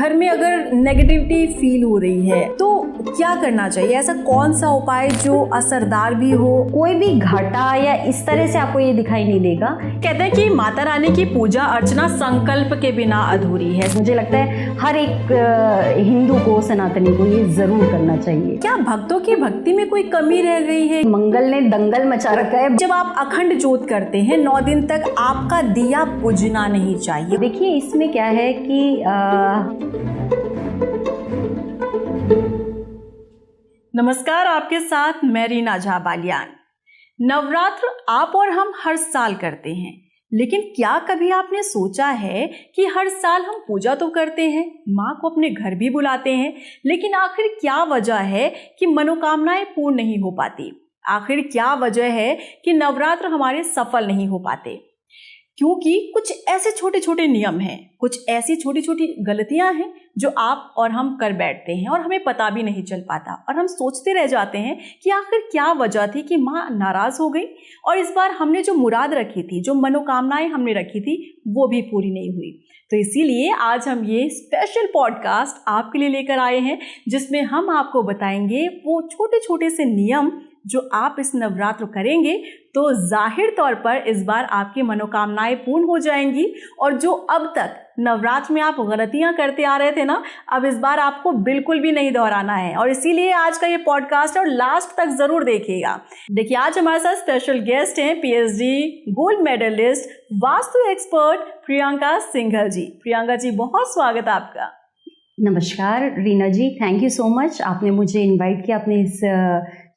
घर में अगर नेगेटिविटी फील हो रही है तो क्या करना चाहिए? ऐसा कौन सा उपाय जो असरदार भी हो? कोई भी घाटा या इस तरह से आपको ये दिखाई नहीं देगा। कहते हैं कि माता रानी की पूजा अर्चना संकल्प के बिना अधूरी है। मुझे लगता है हर एक हिंदू को, सनातनी को ये जरूर करना चाहिए। क्या भक्तों की भक्ति में कोई कमी रह गई है? मंगल ने दंगल मचा रखा है। जब आप अखंड ज्योत करते हैं 9 दिन तक आपका दिया बुझना नहीं चाहिए। देखिए इसमें क्या है कि नमस्कार, आपके साथ मैं रीना झा बालियान। नवरात्र आप और हम हर साल करते हैं, लेकिन क्या कभी आपने सोचा है कि हर साल हम पूजा तो करते हैं, माँ को अपने घर भी बुलाते हैं, लेकिन आखिर क्या वजह है कि मनोकामनाएं पूर्ण नहीं हो पाती? आखिर क्या वजह है कि नवरात्र हमारे सफल नहीं हो पाते? क्योंकि कुछ ऐसे छोटे छोटे नियम हैं, कुछ ऐसी छोटी छोटी गलतियां हैं जो आप और हम कर बैठते हैं और हमें पता भी नहीं चल पाता, और हम सोचते रह जाते हैं कि आखिर क्या वजह थी कि माँ नाराज हो गई और इस बार हमने जो मुराद रखी थी, जो मनोकामनाएं हमने रखी थी, वो भी पूरी नहीं हुई। तो इसीलिए आज हम ये स्पेशल पॉडकास्ट आपके लिए लेकर आए हैं, जिसमें हम आपको बताएंगे वो छोटे छोटे से नियम जो आप इस नवरात्र करेंगे तो जाहिर तौर पर इस बार आपकी मनोकामनाएं पूर्ण हो जाएंगी, और जो अब तक नवरात्र में आप गलतियां करते आ रहे थे ना, अब इस बार आपको बिल्कुल भी नहीं दोहराना है। और इसीलिए आज का ये पॉडकास्ट और लास्ट तक जरूर देखिएगा। देखिए आज हमारे साथ स्पेशल गेस्ट हैं PhD gold medallist, vastu expert Priyanka Singhal ji. Priyanka ji, बहुत स्वागत है आपका। नमस्कार Reena ji, thank you so much, आपने मुझे इनवाइट किया अपने इस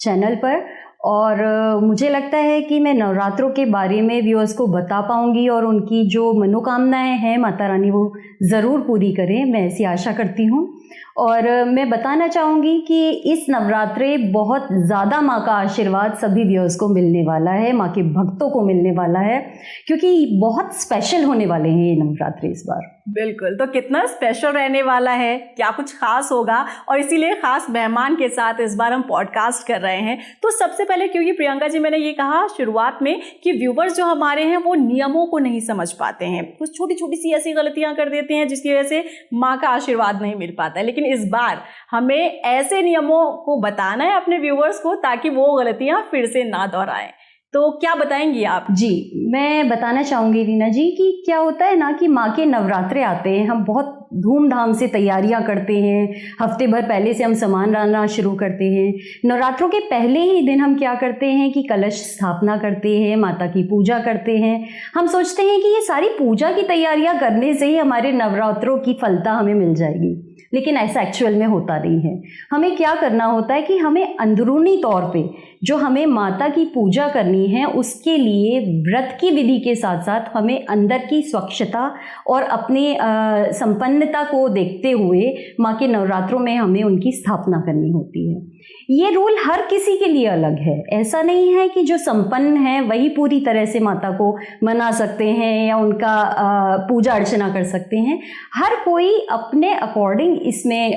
चैनल पर। और मुझे लगता है कि मैं नवरात्रों के बारे में व्यूअर्स को बता पाऊंगी और उनकी जो मनोकामनाएं हैं माता रानी वो ज़रूर पूरी करें, मैं ऐसी आशा करती हूँ। और मैं बताना चाहूँगी कि इस नवरात्रे बहुत ज़्यादा माँ का आशीर्वाद सभी व्यूअर्स को मिलने वाला है, माँ के भक्तों को मिलने वाला है, क्योंकि बहुत स्पेशल होने वाले हैं ये नवरात्रे इस बार। बिल्कुल, तो कितना स्पेशल रहने वाला है, क्या कुछ खास होगा, और इसीलिए खास मेहमान के साथ इस बार हम पॉडकास्ट कर रहे हैं। तो सबसे पहले, क्योंकि प्रियंका जी मैंने ये कहा शुरुआत में कि व्यूवर्स जो हमारे हैं वो नियमों को नहीं समझ पाते हैं, कुछ छोटी छोटी सी ऐसी गलतियां कर देते हैं जिसकी वजह से माँ का आशीर्वाद नहीं मिल पाता है। लेकिन इस बार हमें ऐसे नियमों को बताना है अपने व्यूवर्स को ताकि वो गलतियां फिर से ना दोहराएं। तो क्या बताएंगी आप? जी, मैं बताना चाहूँगी रीना जी कि क्या होता है ना कि माँ के नवरात्रे आते हैं, हम बहुत धूमधाम से तैयारियां करते हैं, हफ्ते भर पहले से हम सामान लाना शुरू करते हैं। नवरात्रों के पहले ही दिन हम क्या करते हैं कि कलश स्थापना करते हैं, माता की पूजा करते हैं। हम सोचते हैं कि ये सारी पूजा की तैयारियां करने से ही हमारे नवरात्रों की फलता हमें मिल जाएगी, लेकिन ऐसा एक्चुअल में होता नहीं है। हमें क्या करना होता है कि हमें अंदरूनी तौर पे जो हमें माता की पूजा करनी है उसके लिए व्रत की विधि के साथ साथ हमें अंदर की स्वच्छता और अपने संपन्नता को देखते हुए माँ के नवरात्रों में हमें उनकी स्थापना करनी होती है। ये रूल हर किसी के लिए अलग है, ऐसा नहीं है कि जो संपन्न है वही पूरी तरह से माता को मना सकते हैं या उनका पूजा अर्चना कर सकते हैं। हर कोई अपने अकॉर्डिंग इसमें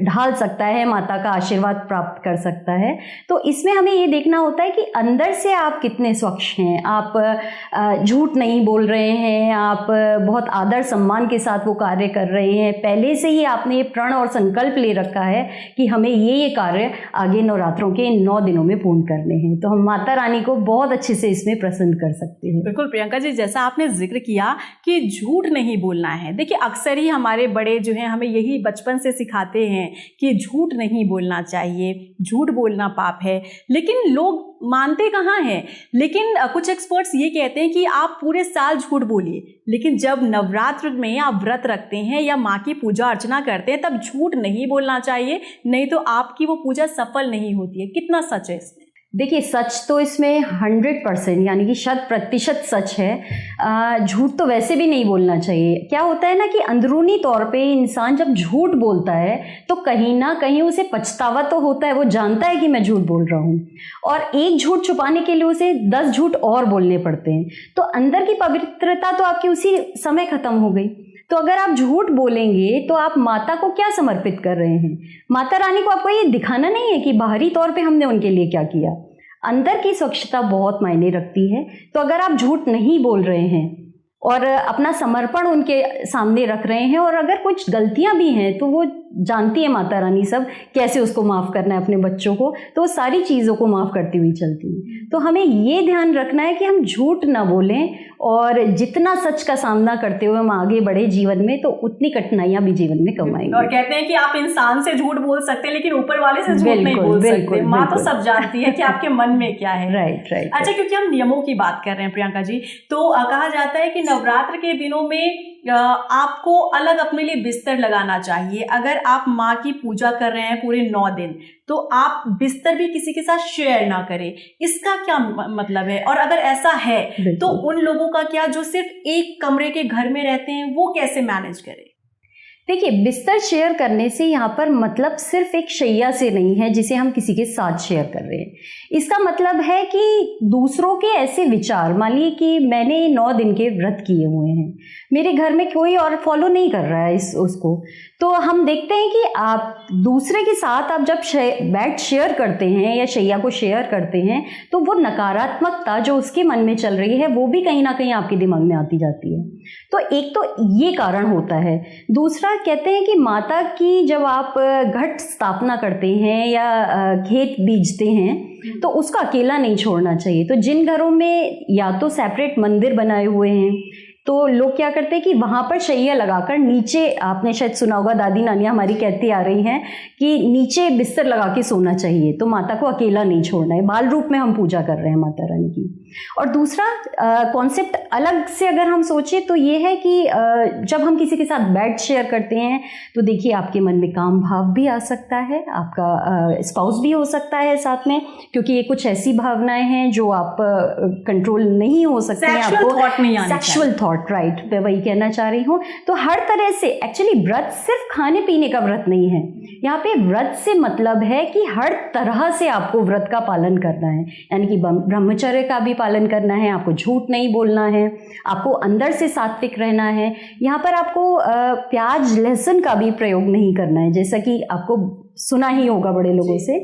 ढाल सकता है, माता का आशीर्वाद प्राप्त कर सकता है। तो इसमें हमें ये देखना होता है कि अंदर से आप कितने स्वच्छ हैं, आप झूठ नहीं बोल रहे हैं, आप बहुत आदर सम्मान के साथ वो कार्य कर रहे हैं, पहले से ही आपने ये प्रण और संकल्प ले रखा है कि हमें ये कार्य आगे नवरात्रों के 9 दिनों में पूर्ण करने हैं, तो हम माता रानी को बहुत अच्छे से इसमें प्रसन्न कर सकते हैं। बिल्कुल प्रियंका जी, जैसा आपने जिक्र किया कि झूठ नहीं बोलना है। देखिए अक्सर ही हमारे बड़े जो हैं हमें यही बचपन से सिखाते हैं कि झूठ नहीं बोलना चाहिए, झूठ बोलना पाप है, लेकिन लोग मानते कहाँ हैं। लेकिन कुछ एक्सपर्ट्स ये कहते हैं कि आप पूरे साल झूठ बोलिए, लेकिन जब नवरात्र में आप व्रत रखते हैं या माँ की पूजा अर्चना करते हैं तब झूठ नहीं बोलना चाहिए, नहीं तो आपकी वो पूजा सफल नहीं होती है। कितना सच है इसमें? देखिए सच तो इसमें 100% यानी कि 100% सच है। झूठ तो वैसे भी नहीं बोलना चाहिए। क्या होता है ना कि अंदरूनी तौर पे इंसान जब झूठ बोलता है तो कहीं ना कहीं उसे पछतावा तो होता है, वो जानता है कि मैं झूठ बोल रहा हूँ, और एक झूठ छुपाने के लिए उसे 10 झूठ और बोलने पड़ते हैं, तो अंदर की पवित्रता तो आपकी उसी समय खत्म हो गई। तो अगर आप झूठ बोलेंगे तो आप माता को क्या समर्पित कर रहे हैं? माता रानी को आपको ये दिखाना नहीं है कि बाहरी तौर पे हमने उनके लिए क्या किया। अंदर की स्वच्छता बहुत मायने रखती है। तो अगर आप झूठ नहीं बोल रहे हैं और अपना समर्पण उनके सामने रख रहे हैं। और अगर कुछ गलतियां भी हैं तो वो जानती है माता रानी सब कैसे उसको माफ़ करना है अपने बच्चों को, तो वो सारी चीज़ों को माफ़ करती हुई चलती है। तो हमें ये ध्यान रखना है कि हम झूठ ना बोलें, और जितना सच का सामना करते हुए हम आगे बढ़े जीवन में, तो उतनी कठिनाइयां भी जीवन में कम आएंगी। और कहते हैं कि आप इंसान से झूठ बोल सकते हैं लेकिन ऊपर वाले से झूठ नहीं बोल सकते। माँ तो सब जानती है कि आपके मन में क्या है। राइट। अच्छा, क्योंकि हम नियमों की बात कर रहे हैं प्रियंका जी, तो कहा जाता है कि नवरात्र के दिनों में आपको अलग अपने लिए बिस्तर लगाना चाहिए। अगर आप माँ की पूजा कर रहे हैं पूरे 9 दिन, तो आप बिस्तर भी किसी के साथ शेयर ना करें। इसका क्या मतलब है? और अगर ऐसा है तो उन लोगों का क्या जो सिर्फ एक कमरे के घर में रहते हैं, वो कैसे मैनेज करें? देखिए, बिस्तर शेयर करने से यहाँ पर मतलब सिर्फ एक शैया से नहीं है जिसे हम किसी के साथ शेयर कर रहे हैं। इसका मतलब है कि दूसरों के ऐसे विचार, मान लीजिए कि मैंने 9 दिन के व्रत किए हुए हैं, मेरे घर में कोई और फॉलो नहीं कर रहा है उसको, तो हम देखते हैं कि आप दूसरे के साथ आप जब बेड शेयर करते हैं या शैया को शेयर करते हैं, तो वो नकारात्मकता जो उसके मन में चल रही है वो भी कहीं ना कहीं आपके दिमाग में आती जाती है। तो एक तो ये कारण होता है। दूसरा, कहते हैं कि माता की जब आप घट स्थापना करते हैं या खेत बीजते हैं तो उसका अकेला नहीं छोड़ना चाहिए। तो जिन घरों में या तो सेपरेट मंदिर बनाए हुए हैं, तो लोग क्या करते हैं कि वहाँ पर शैया लगाकर नीचे, आपने शायद सुना होगा, दादी नानियाँ हमारी कहती आ रही हैं कि नीचे बिस्तर लगा के सोना चाहिए, तो माता को अकेला नहीं छोड़ना है। बाल रूप में हम पूजा कर रहे हैं माता रानी की। और दूसरा कॉन्सेप्ट अलग से अगर हम सोचें तो ये है कि जब हम किसी के साथ बेड शेयर करते हैं तो देखिए आपके मन में काम भाव भी आ सकता है, आपका स्पाउस भी हो सकता है साथ में, क्योंकि ये कुछ ऐसी भावनाएं हैं जो आप कंट्रोल नहीं हो सकते हैं। आपको सेक्सुअल थॉट, राइट, मैं वही कहना चाह रही हूँ। तो हर तरह से एक्चुअली व्रत सिर्फ खाने पीने का व्रत नहीं है। यहाँ पे व्रत से मतलब है कि हर तरह से आपको व्रत का पालन करना है, यानी कि ब्रह्मचर्य का भी पालन करना है, आपको झूठ नहीं बोलना है, आपको अंदर से सात्विक रहना है। यहाँ पर आपको प्याज लहसुन का भी प्रयोग नहीं करना है, जैसा कि आपको सुना ही होगा बड़े लोगों से।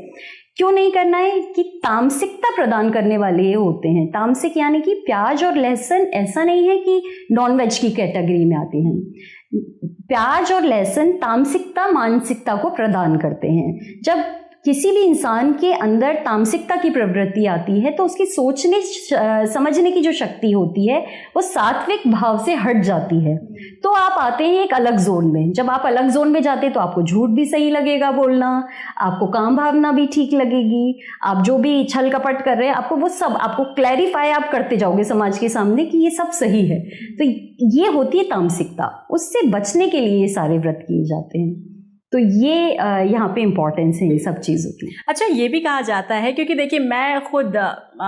क्यों नहीं करना है? कि तामसिकता प्रदान करने वाले ये होते हैं। तामसिक यानी कि प्याज और लहसुन ऐसा नहीं है कि नॉनवेज की कैटेगरी में आते हैं। प्याज और लहसुन तामसिकता, मानसिकता को प्रदान करते हैं। जब किसी भी इंसान के अंदर तामसिकता की प्रवृत्ति आती है तो उसकी सोचने समझने की जो शक्ति होती है वो सात्विक भाव से हट जाती है। तो आप आते हैं एक अलग जोन में। जब आप अलग जोन में जाते हैं तो आपको झूठ भी सही लगेगा बोलना, आपको काम भावना भी ठीक लगेगी, आप जो भी छल कपट कर रहे हैं आपको वो सब आपको क्लैरिफाई आप करते जाओगे समाज के सामने कि ये सब सही है। तो ये होती है तामसिकता। उससे बचने के लिए ये सारे व्रत किए जाते हैं। तो ये यहाँ पे इम्पोर्टेंस है इन सब चीज़ों की। अच्छा, ये भी कहा जाता है, क्योंकि देखिए मैं खुद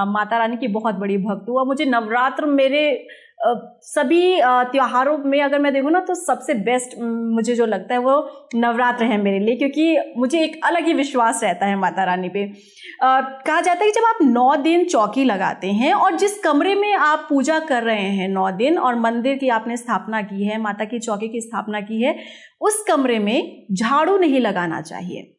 माता रानी की बहुत बड़ी भक्त हूँ और मुझे नवरात्र मेरे सभी त्योहारों में अगर मैं देखूँ ना तो सबसे बेस्ट मुझे जो लगता है वो नवरात्र है मेरे लिए, क्योंकि मुझे एक अलग ही विश्वास रहता है माता रानी पे। कहा जाता है कि जब आप 9 दिन चौकी लगाते हैं और जिस कमरे में आप पूजा कर रहे हैं 9 दिन और मंदिर की आपने स्थापना की है, माता की चौकी की स्थापना की है, उस कमरे में झाड़ू नहीं लगाना चाहिए।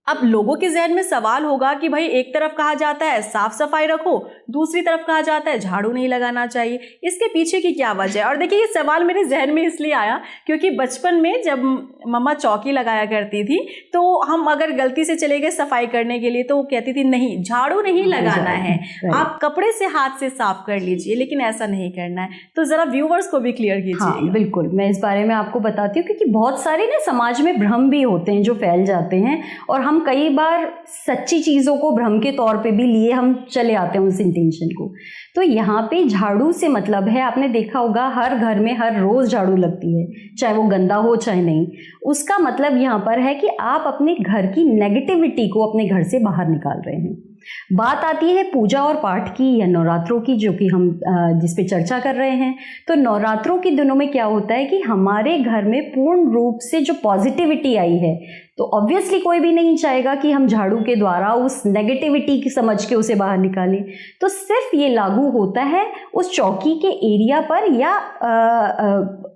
अब लोगों के जहन में सवाल होगा कि भाई एक तरफ कहा जाता है साफ सफाई रखो, दूसरी तरफ कहा जाता है झाड़ू नहीं लगाना चाहिए, इसके पीछे की क्या वजह है? और देखिए ये सवाल मेरे जहन में इसलिए आया क्योंकि बचपन में जब मम्मा चौकी लगाया करती थी तो हम अगर गलती से चले गए सफाई करने के लिए तो वो कहती थी नहीं, झाड़ू नहीं लगाना है, आप कपड़े से हाथ से साफ कर लीजिए, लेकिन ऐसा नहीं करना है। तो जरा व्यूवर्स को भी क्लियर कीजिए। हाँ, बिल्कुल, मैं इस बारे में आपको बताती हूँ क्योंकि बहुत सारे ना समाज में भ्रम भी होते हैं जो फैल जाते हैं और हम कई बार सच्ची चीज़ों को भ्रम के तौर पे भी लिए हम चले आते हैं उस इंटेंशन को। तो यहाँ पे झाड़ू से मतलब है, आपने देखा होगा हर घर में हर रोज़ झाड़ू लगती है, चाहे वो गंदा हो चाहे नहीं। उसका मतलब यहाँ पर है कि आप अपने घर की नेगेटिविटी को अपने घर से बाहर निकाल रहे हैं। बात आती है पूजा और पाठ की या नवरात्रों की, जो कि हम जिस पे चर्चा कर रहे हैं। तो नवरात्रों के दिनों में क्या होता है कि हमारे घर में पूर्ण रूप से जो पॉजिटिविटी आई है, तो ऑब्वियसली कोई भी नहीं चाहेगा कि हम झाड़ू के द्वारा उस नेगेटिविटी की समझ के उसे बाहर निकालें। तो सिर्फ ये लागू होता है उस चौकी के एरिया पर या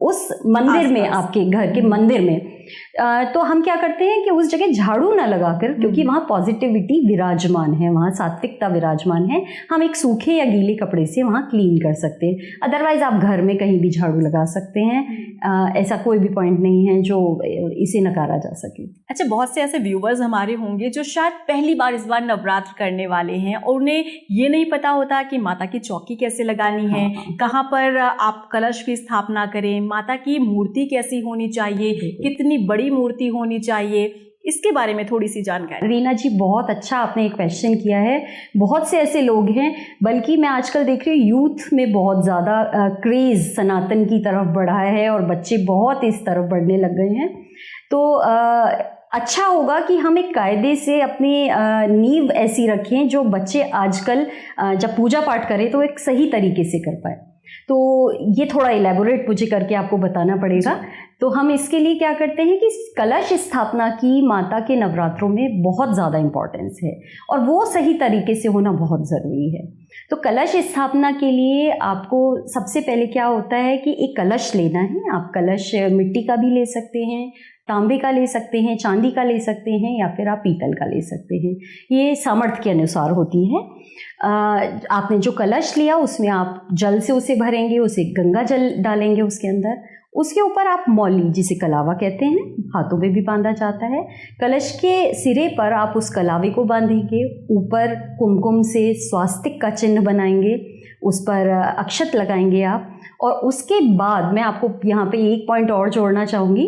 उस मंदिर में, आपके घर के मंदिर में। तो हम क्या करते हैं कि उस जगह झाड़ू ना लगाकर, क्योंकि वहाँ पॉजिटिविटी विराजमान है वहाँ सात्विकता विराजमान है, हम एक सूखे या गीले कपड़े से वहाँ क्लीन कर सकते हैं। अदरवाइज आप घर में कहीं भी झाड़ू लगा सकते हैं, ऐसा कोई भी पॉइंट नहीं है जो इसे नकारा जा सके। अच्छा, बहुत से ऐसे व्यूवर्स हमारे होंगे जो शायद पहली बार इस बार नवरात्र करने वाले हैं और उन्हें ये नहीं पता होता कि माता की चौकी कैसे लगानी है, कहाँ पर आप कलश की स्थापना करें, माता की मूर्ति कैसी होनी चाहिए, कितनी बड़ी मूर्ति होनी चाहिए, इसके बारे में थोड़ी सी जानकारी। रीना जी, बहुत अच्छा आपने एक क्वेश्चन किया है। बहुत से ऐसे लोग हैं, बल्कि मैं आजकल देख रही हूँ यूथ में बहुत ज़्यादा क्रेज़ सनातन की तरफ बढ़ा है और बच्चे बहुत इस तरफ बढ़ने लग गए हैं। तो अच्छा होगा कि हम एक कायदे से अपनी नींव ऐसी रखें जो बच्चे आजकल जब पूजा पाठ करें तो एक सही तरीके से कर पाए। तो ये थोड़ा इलेबोरेट मुझे करके आपको बताना पड़ेगा। तो हम इसके लिए क्या करते हैं कि कलश स्थापना की माता के नवरात्रों में बहुत ज़्यादा इम्पोर्टेंस है और वो सही तरीके से होना बहुत ज़रूरी है। तो कलश स्थापना के लिए आपको सबसे पहले क्या होता है कि एक कलश लेना है। आप कलश मिट्टी का भी ले सकते हैं, तांबे का ले सकते हैं, चांदी का ले सकते हैं, या फिर आप पीतल का ले सकते हैं। ये सामर्थ्य के अनुसार होती है। आपने जो कलश लिया उसमें आप जल से उसे भरेंगे, उसे गंगा जल डालेंगे उसके अंदर। उसके ऊपर आप मौली, जिसे कलावा कहते हैं, हाथों में भी बांधा जाता है। कलश के सिरे पर आप उस कलावे को बांधेंगे, ऊपर कुमकुम से स्वास्तिक का चिन्ह बनाएंगे, उस पर अक्षत लगाएंगे आप। और उसके बाद मैं आपको यहाँ पे एक पॉइंट और जोड़ना चाहूँगी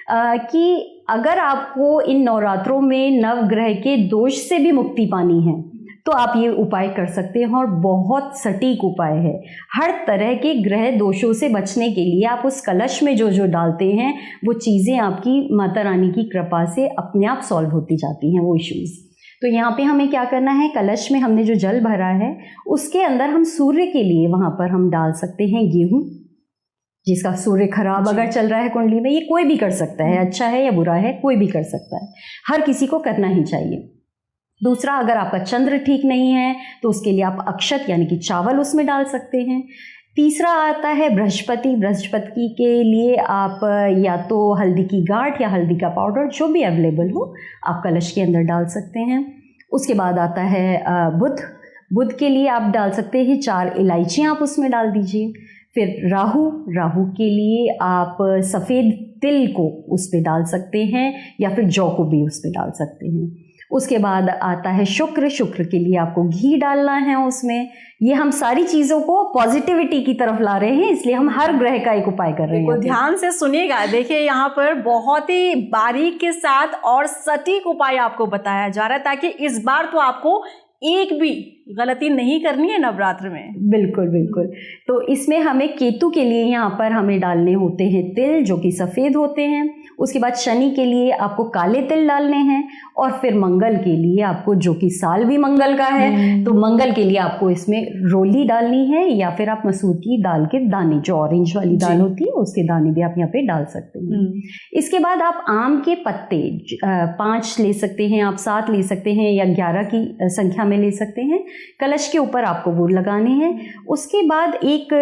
कि अगर आपको इन नवरात्रों में नवग्रह के दोष से भी मुक्ति पानी है तो आप ये उपाय कर सकते हैं, और बहुत सटीक उपाय है। हर तरह के ग्रह दोषों से बचने के लिए आप उस कलश में जो जो डालते हैं वो चीज़ें आपकी माता रानी की कृपा से अपने आप सॉल्व होती जाती हैं, वो इश्यूज़। तो यहाँ पे हमें क्या करना है, कलश में हमने जो जल भरा है उसके अंदर हम सूर्य के लिए वहाँ पर हम डाल सकते हैं गेहूँ, जिसका सूर्य खराब अगर चल रहा है कुंडली में, ये कोई भी कर सकता है, अच्छा है या बुरा है कोई भी कर सकता है, हर किसी को करना ही चाहिए। दूसरा, अगर आपका चंद्र ठीक नहीं है तो उसके लिए आप अक्षत यानी कि चावल उसमें डाल सकते हैं। तीसरा आता है बृहस्पति। बृहस्पति के लिए आप या तो हल्दी की गांठ या हल्दी का पाउडर, जो भी अवेलेबल हो, आप कलश के अंदर डाल सकते हैं। उसके बाद आता है बुध। बुध के लिए आप डाल सकते हैं 4 इलायचियाँ आप उसमें डाल दीजिए। फिर राहु। राहु के लिए आप सफ़ेद तिल को उस पर डाल सकते हैं या फिर जौ को भी उस पर डाल सकते हैं। उसके बाद आता है शुक्र। शुक्र के लिए आपको घी डालना है उसमें। ये हम सारी चीज़ों को पॉजिटिविटी की तरफ ला रहे हैं, इसलिए हम हर ग्रह का एक उपाय कर रहे हैं। ध्यान से सुनिएगा, देखिए यहाँ पर बहुत ही बारीक के साथ और सटीक उपाय आपको बताया जा रहा है, ताकि इस बार तो आपको एक भी गलती नहीं करनी है नवरात्र में। बिल्कुल बिल्कुल। तो इसमें हमें केतु के लिए यहाँ पर हमें डालने होते हैं तिल, जो कि सफ़ेद होते हैं। उसके बाद शनि के लिए आपको काले तिल डालने हैं, और फिर मंगल के लिए आपको, जो कि साल भी मंगल का है, तो मंगल के लिए आपको इसमें रोली डालनी है, या फिर आप मसूर की दाल के दाने, जो ऑरेंज वाली दाल होती है, उसके दाने भी आप यहाँ पे डाल सकते हैं। इसके बाद आप आम के पत्ते 5 ले सकते हैं, आप 7 ले सकते हैं, या 11 की संख्या में ले सकते हैं। कलश के ऊपर आपको वो लगाने हैं। उसके बाद एक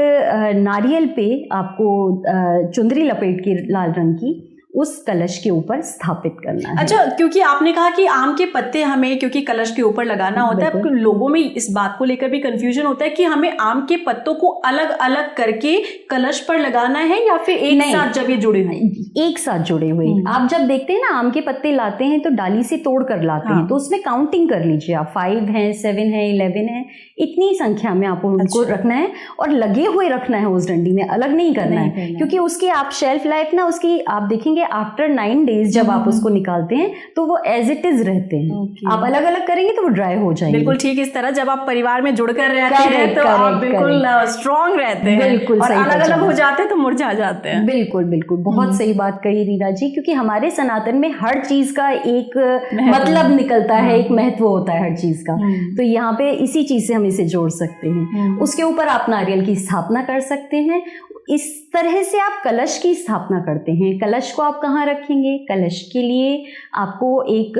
नारियल पे आपको चुंदरी लपेट के लाल रंग की उस कलश के ऊपर स्थापित करना है। अच्छा, क्योंकि आपने कहा कि आम के पत्ते हमें क्योंकि कलश के ऊपर लगाना होता है, लोगों में इस बात को लेकर भी कंफ्यूजन होता है कि हमें आम के पत्तों को अलग अलग करके कलश पर लगाना है या फिर एक साथ जब ये जुड़े हुए? एक साथ जुड़े हुए। आप जब देखते हैं ना आम के पत्ते लाते हैं तो डाली से तोड़ कर लाते हैं, तो उसमें काउंटिंग कर लीजिए आप, 5 है, 7 है, 11 है, इतनी संख्या में आपको उनको रखना है, और लगे हुए रखना है उस डंडी में, अलग नहीं करना है। क्योंकि उसकी आप शेल्फ लाइफ ना, उसकी आप देखेंगे आफ्टर 9 डेज जब आप उसको निकालते हैं तो वो एज इट इज रहते हैं। आप अलग अलग करेंगे तो वो ड्राई हो जाएंगे। बिल्कुल ठीक इस तरह जब आप परिवार में जुड़कर रहते हैं तो आप बिल्कुल स्ट्रांग रहते हैं, बिल्कुल, और अलग अलग हो जाते हैं तो मुरझा जाते हैं। बिल्कुल बिल्कुल, बहुत सही बात कही रीना जी, क्योंकि हमारे सनातन में हर चीज का एक मतलब निकलता है, एक महत्व होता है हर चीज का। तो यहाँ पे इसी चीज से हम इसे जोड़ सकते हैं। उसके ऊपर आप नारियल की स्थापना कर सकते हैं। इस तरह से आप कलश की स्थापना करते हैं। कलश को आप कहाँ रखेंगे? कलश के लिए आपको एक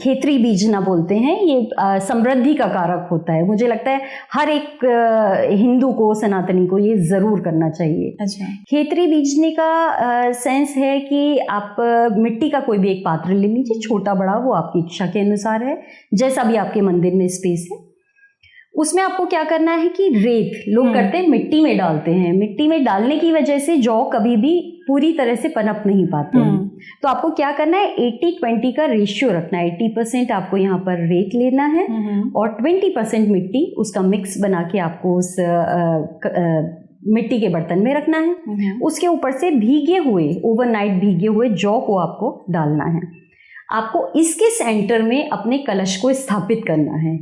खेतरी बीजना बोलते हैं, ये समृद्धि का कारक होता है। मुझे लगता है हर एक हिंदू को, सनातनी को ये ज़रूर करना चाहिए। अच्छा। खेतरी बीजने का सेंस है कि आप मिट्टी का कोई भी एक पात्र ले लीजिए, छोटा बड़ा, वो आपकी इच्छा के अनुसार है, जैसा भी आपके मंदिर में स्पेस है। उसमें आपको क्या करना है कि रेत लोग करते हैं, मिट्टी में डालते हैं। मिट्टी में डालने की वजह से जौ कभी भी पूरी तरह से पनप नहीं पाते हैं। तो आपको क्या करना है, 80-20 का रेशियो रखना है। 80% आपको यहाँ पर रेत लेना है और 20% मिट्टी, उसका मिक्स बना के आपको उस मिट्टी के बर्तन में रखना है। उसके ऊपर से भीगे हुए, ओवरनाइट भीगे हुए जौ को आपको डालना है। आपको इसके सेंटर में अपने कलश को स्थापित करना है।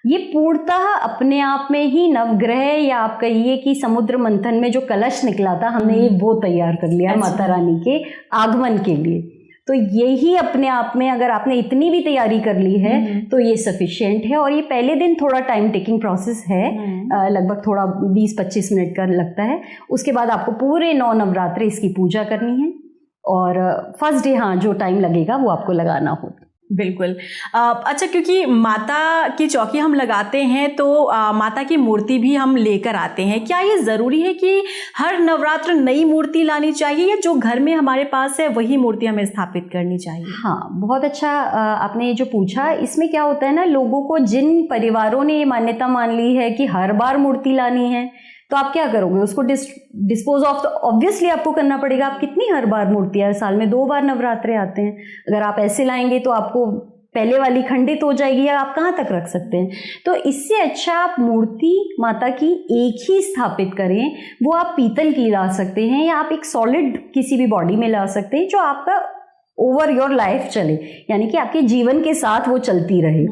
ये पूर्णतः अपने आप में ही नवग्रह, या आप कहिए कि समुद्र मंथन में जो कलश निकला था, हमने ये वो तैयार कर लिया माता रानी के आगमन के लिए। तो यही अपने आप में, अगर आपने इतनी भी तैयारी कर ली है तो ये सफिशिएंट है। और ये पहले दिन थोड़ा टाइम टेकिंग प्रोसेस है, लगभग थोड़ा 20-25 मिनट का लगता है। उसके बाद आपको पूरे 9 नवरात्रे इसकी पूजा करनी है और फर्स्ट डे हाँ जो टाइम लगेगा वो आपको लगाना होगा। बिल्कुल। अच्छा, क्योंकि माता की चौकी हम लगाते हैं तो माता की मूर्ति भी हम लेकर आते हैं। क्या ये ज़रूरी है कि हर नवरात्र नई मूर्ति लानी चाहिए, या जो घर में हमारे पास है वही मूर्ति हमें स्थापित करनी चाहिए? हाँ, बहुत अच्छा आपने जो पूछा। इसमें क्या होता है ना, लोगों को, जिन परिवारों ने ये मान्यता मान ली है कि हर बार मूर्ति लानी है, तो आप क्या करोगे, उसको डिस्पोज ऑफ तो ऑब्वियसली आपको करना पड़ेगा। आप कितनी हर बार मूर्तियां, साल में 2 बार नवरात्रे आते हैं, अगर आप ऐसे लाएंगे तो आपको पहले वाली खंडित हो जाएगी, या आप कहाँ तक रख सकते हैं। तो इससे अच्छा आप मूर्ति माता की एक ही स्थापित करें। वो आप पीतल की ला सकते हैं, या आप एक सॉलिड किसी भी बॉडी में ला सकते हैं जो आपका ओवर योर लाइफ चले, यानी कि आपके जीवन के साथ वो चलती रहे,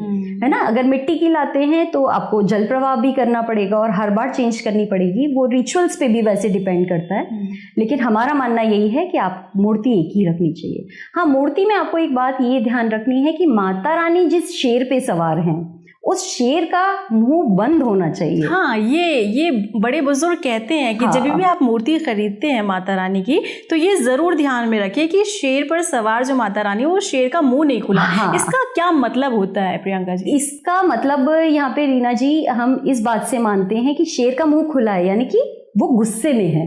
है ना। अगर मिट्टी की लाते हैं तो आपको जल प्रवाह भी करना पड़ेगा और हर बार चेंज करनी पड़ेगी, वो रिचुअल्स पे भी वैसे डिपेंड करता है। लेकिन हमारा मानना यही है कि आप मूर्ति एक ही रखनी चाहिए। हाँ, मूर्ति में आपको एक बात ये ध्यान रखनी है कि माता रानी जिस शेर पे सवार हैं, उस शेर का मुंह बंद होना चाहिए। हाँ, ये बड़े बुजुर्ग कहते हैं कि जब भी आप मूर्ति खरीदते हैं माता रानी की, तो ये जरूर ध्यान में रखिए कि शेर पर सवार जो माता रानी है वो शेर का मुंह नहीं खुला। इसका क्या मतलब होता है प्रियंका जी? इसका मतलब यहाँ पे रीना जी, हम इस बात से मानते हैं कि शेर का मुंह खुला है, यानी कि वो गुस्से में है,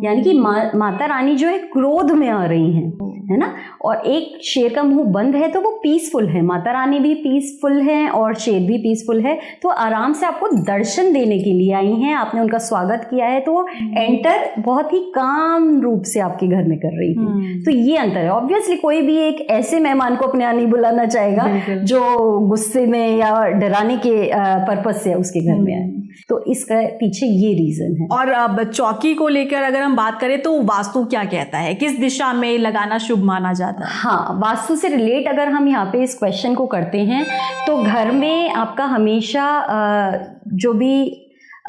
यानी कि माता रानी जो है क्रोध में आ रही हैं, है ना। और एक शेर का मुंह बंद है तो वो पीसफुल है, माता रानी भी पीसफुल है और शेर भी पीसफुल है। तो आराम से आपको दर्शन देने के लिए आई हैं, आपने उनका स्वागत किया है, तो एंटर बहुत ही काम रूप से आपके घर में कर रही है। तो ये अंतर है। ऑब्वियसली कोई भी एक ऐसे मेहमान को अपने यहाँ नहीं बुलाना चाहेगा जो गुस्से में या डराने के पर्पज से उसके घर में आए। तो इसका पीछे ये रीजन है। और अब चौकी को लेकर अगर हम बात करें तो वास्तु क्या कहता है, किस दिशा में लगाना शुभ माना जाता है? हाँ, वास्तु से रिलेट अगर हम यहाँ पे इस क्वेश्चन को करते हैं तो घर में आपका हमेशा जो भी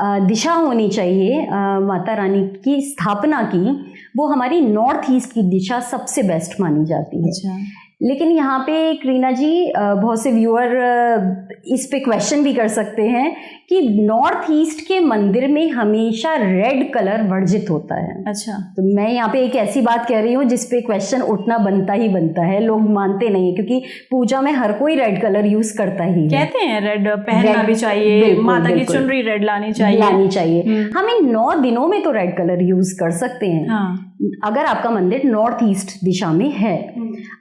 दिशा होनी चाहिए माता रानी की स्थापना की, वो हमारी नॉर्थ ईस्ट की दिशा सबसे बेस्ट मानी जाती है। अच्छा। लेकिन यहाँ पे रीना जी, बहुत से व्यूअर इस पे क्वेश्चन भी कर सकते हैं कि नॉर्थ ईस्ट के मंदिर में हमेशा रेड कलर वर्जित होता है। अच्छा। तो मैं यहाँ पे एक ऐसी बात कह रही हूँ जिस पे क्वेश्चन उठना बनता ही बनता है। लोग मानते नहीं है क्योंकि पूजा में हर कोई रेड कलर यूज करता ही है। कहते हैं रेड पहनना भी चाहिए, माता की चुनरी रेड लानी चाहिए। हम इन 9 दिनों में तो रेड कलर यूज कर सकते हैं। हाँ। अगर आपका मंदिर नॉर्थ ईस्ट दिशा में है।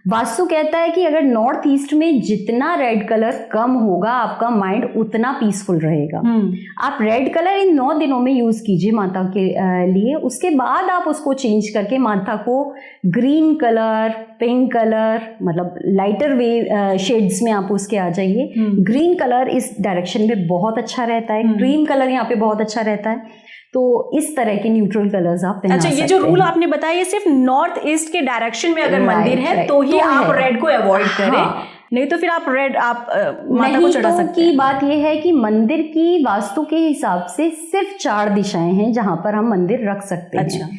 वास्तु कहता है कि अगर नॉर्थ ईस्ट में जितना रेड कलर कम होगा, आपका माइंड उतना पीसफुल रहेगा। आप रेड कलर इन 9 दिनों में यूज कीजिए माता के लिए। उसके बाद आप उसको चेंज करके माता को ग्रीन कलर, पिंक कलर, मतलब लाइटर वे शेड्स में आप उसके आ जाइए। ग्रीन कलर इस डायरेक्शन में बहुत अच्छा रहता है, क्रीम कलर यहाँ पे बहुत अच्छा रहता है। तो इस तरह के न्यूट्रल कलर्स आप पहना सकते हैं। अच्छा, ये जो रूल आपने बताया ये सिर्फ नॉर्थ ईस्ट के डायरेक्शन में अगर मंदिर है तो ही आप रेड को अवॉइड करें। नहीं तो फिर आप रेड माता को चढ़ा सकते हैं। की बात यह है कि मंदिर की वास्तु के हिसाब से सिर्फ 4 दिशाएं हैं जहां पर हम मंदिर रख सकते हैं।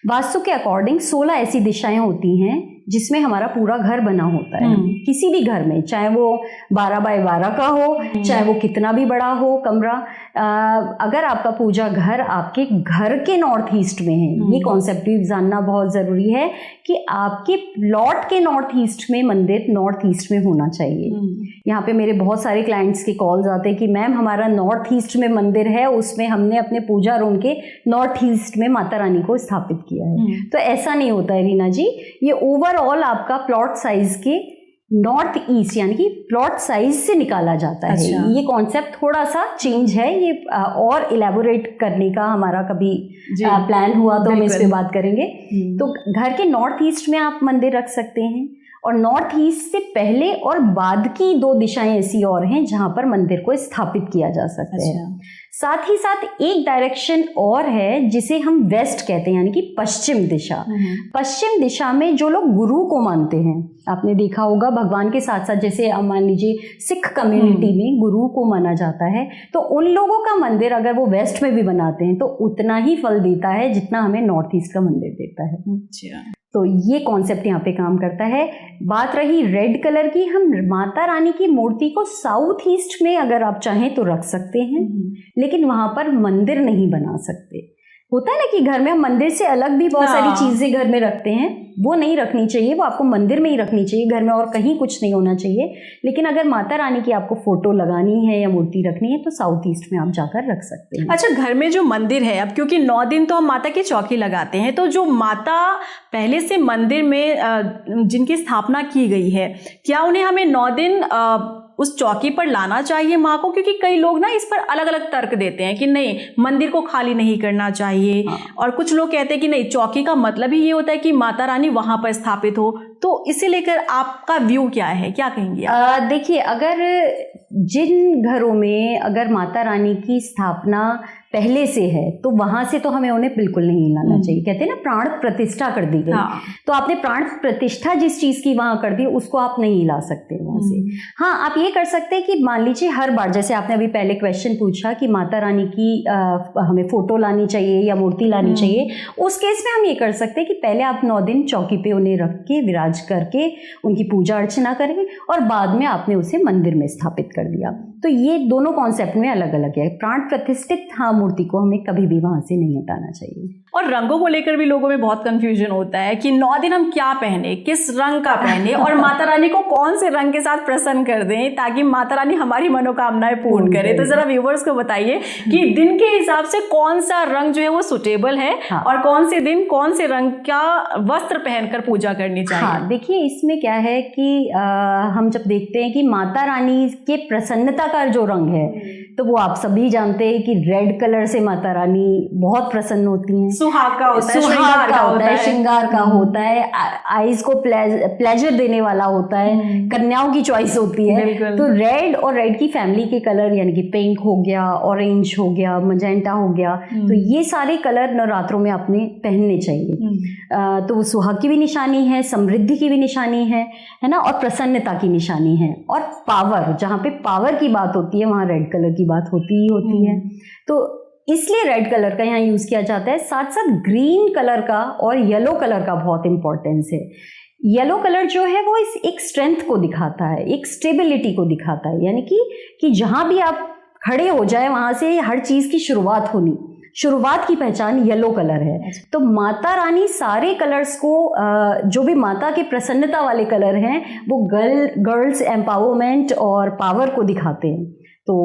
वास्तु के अकॉर्डिंग 16 ऐसी दिशाएं होती हैं जिसमें हमारा पूरा घर बना होता है। किसी भी घर में, चाहे वो 12 बाय 12 का हो, चाहे वो कितना भी बड़ा हो कमरा, अगर आपका पूजा घर आपके घर के नॉर्थ ईस्ट में है, ये कॉन्सेप्ट भी जानना बहुत ज़रूरी है कि आपके प्लॉट के नॉर्थ ईस्ट में मंदिर नॉर्थ ईस्ट में होना चाहिए। यहाँ पे मेरे बहुत सारे क्लाइंट्स के कॉल्स आते हैं कि मैम हमारा नॉर्थ ईस्ट में मंदिर है, उसमें हमने अपने पूजा रूम के नॉर्थ ईस्ट में माता रानी को स्थापित किया है। तो ऐसा नहीं होता है रीना जी, ये ओवरऑल आपका प्लॉट साइज के नॉर्थ ईस्ट यानी कि प्लॉट साइज से निकाला जाता है। अच्छा। ये कॉन्सेप्ट थोड़ा सा चेंज है, ये और इलेबोरेट करने का हमारा कभी प्लान हुआ तो हम इस पे बात करेंगे। तो घर के नॉर्थ ईस्ट में आप मंदिर रख सकते हैं, और नॉर्थ ईस्ट से पहले और बाद की 2 दिशाएं ऐसी और हैं जहां पर मंदिर को स्थापित किया जा सकता है। साथ ही साथ एक डायरेक्शन और है जिसे हम वेस्ट कहते हैं, यानी कि पश्चिम दिशा। पश्चिम दिशा में जो लोग गुरु को मानते हैं, आपने देखा होगा भगवान के साथ साथ, जैसे मान लीजिए सिख कम्युनिटी में गुरु को माना जाता है, तो उन लोगों का मंदिर अगर वो वेस्ट में भी बनाते हैं तो उतना ही फल देता है जितना हमें नॉर्थ ईस्ट का मंदिर देता है। तो ये कॉन्सेप्ट यहाँ पे काम करता है। बात रही रेड कलर की, हम माता रानी की मूर्ति को साउथ ईस्ट में अगर आप चाहें तो रख सकते हैं, लेकिन वहां पर मंदिर नहीं बना सकते। होता है ना कि घर में हम मंदिर से अलग भी बहुत सारी चीजें घर में रखते हैं, वो नहीं रखनी चाहिए, वो आपको मंदिर में ही रखनी चाहिए, घर में और कहीं कुछ नहीं होना चाहिए। लेकिन अगर माता रानी की आपको फोटो लगानी है या मूर्ति रखनी है तो साउथ ईस्ट में आप जाकर रख सकते हैं। अच्छा, घर में जो मंदिर है, अब क्योंकि 9 दिन तो हम माता की चौकी लगाते हैं, तो जो माता पहले से मंदिर में जिनकी स्थापना की गई है, क्या उन्हें हमें 9 दिन उस चौकी पर लाना चाहिए माँ को? क्योंकि कई लोग ना इस पर अलग अलग तर्क देते हैं कि नहीं, मंदिर को खाली नहीं करना चाहिए। और कुछ लोग कहते हैं कि नहीं, चौकी का मतलब ही ये होता है कि माता रानी वहां पर स्थापित हो। तो इसे लेकर आपका व्यू क्या है, क्या कहेंगे आप? देखिए, अगर जिन घरों में अगर माता रानी की स्थापना पहले से है तो वहां से तो हमें उन्हें बिल्कुल नहीं लाना चाहिए। कहते हैं ना, प्राण प्रतिष्ठा कर दी गई। तो आपने प्राण प्रतिष्ठा जिस चीज की वहां कर दी, उसको आप नहीं ला सकते वहां से। हाँ, आप ये कर सकते हैं कि मान लीजिए हर बार, जैसे आपने अभी पहले क्वेश्चन पूछा कि माता रानी की हमें फोटो लानी चाहिए या मूर्ति लानी चाहिए, उस केस में हम ये कर सकते हैं कि पहले आप 9 दिन चौकी पे उन्हें रख के विराज करके उनकी पूजा अर्चना करें, और बाद में आपने उसे मंदिर में स्थापित कर दिया। तो ये दोनों कॉन्सेप्ट में अलग अलग है। प्राण प्रतिष्ठित मूर्ति को हमें कभी भी वहां से नहीं हटाना चाहिए। और रंगों को लेकर भी लोगों में बहुत कंफ्यूजन होता है कि 9 दिन हम क्या पहने, किस रंग का पहने, और माता रानी को कौन से रंग के साथ प्रसन्न कर दें ताकि माता रानी हमारी मनोकामनाएं पूर्ण करे। तो जरा व्यूवर्स को बताइए कि दिन के हिसाब से कौन सा रंग जो है वो सुटेबल है, और कौन से दिन कौन से रंग का वस्त्र पहनकर पूजा करनी चाहिए। हाँ, देखिए, इसमें क्या है कि हम जब देखते हैं कि माता रानी के प्रसन्नता का जो रंग है, तो वो आप सभी जानते हैं कि रेड कलर से माता रानी बहुत प्रसन्न होती हैं। सुहाग का होता है, श्रृंगार का होता है, आईज को प्लेजर देने वाला होता है, कन्याओं की चॉइस होती है। तो रेड और रेड की फैमिली के कलर, यानी कि पिंक हो गया, ऑरेंज हो गया, मजेंटा हो गया, तो ये सारे कलर नवरात्रों में आपने पहनने चाहिए। तो वो सुहाग की भी निशानी है, समृद्धि की भी निशानी है ना, और प्रसन्नता की निशानी है। और पावर, जहाँ पे पावर की बात होती है वहाँ रेड कलर की बात होती ही होती है। तो इसलिए रेड कलर का यहाँ यूज किया जाता है। साथ साथ ग्रीन कलर का और येलो कलर का बहुत इंपॉर्टेंस है। येलो कलर जो है वो एक स्ट्रेंथ को दिखाता है, एक स्टेबिलिटी को दिखाता है, यानी कि जहां भी आप खड़े हो जाए वहां से हर चीज की शुरुआत होनी, शुरुआत की पहचान येलो कलर है। तो माता रानी सारे कलर्स को, जो भी माता के प्रसन्नता वाले कलर हैं, वो गर्ल्स एम्पावरमेंट और पावर को दिखाते हैं। तो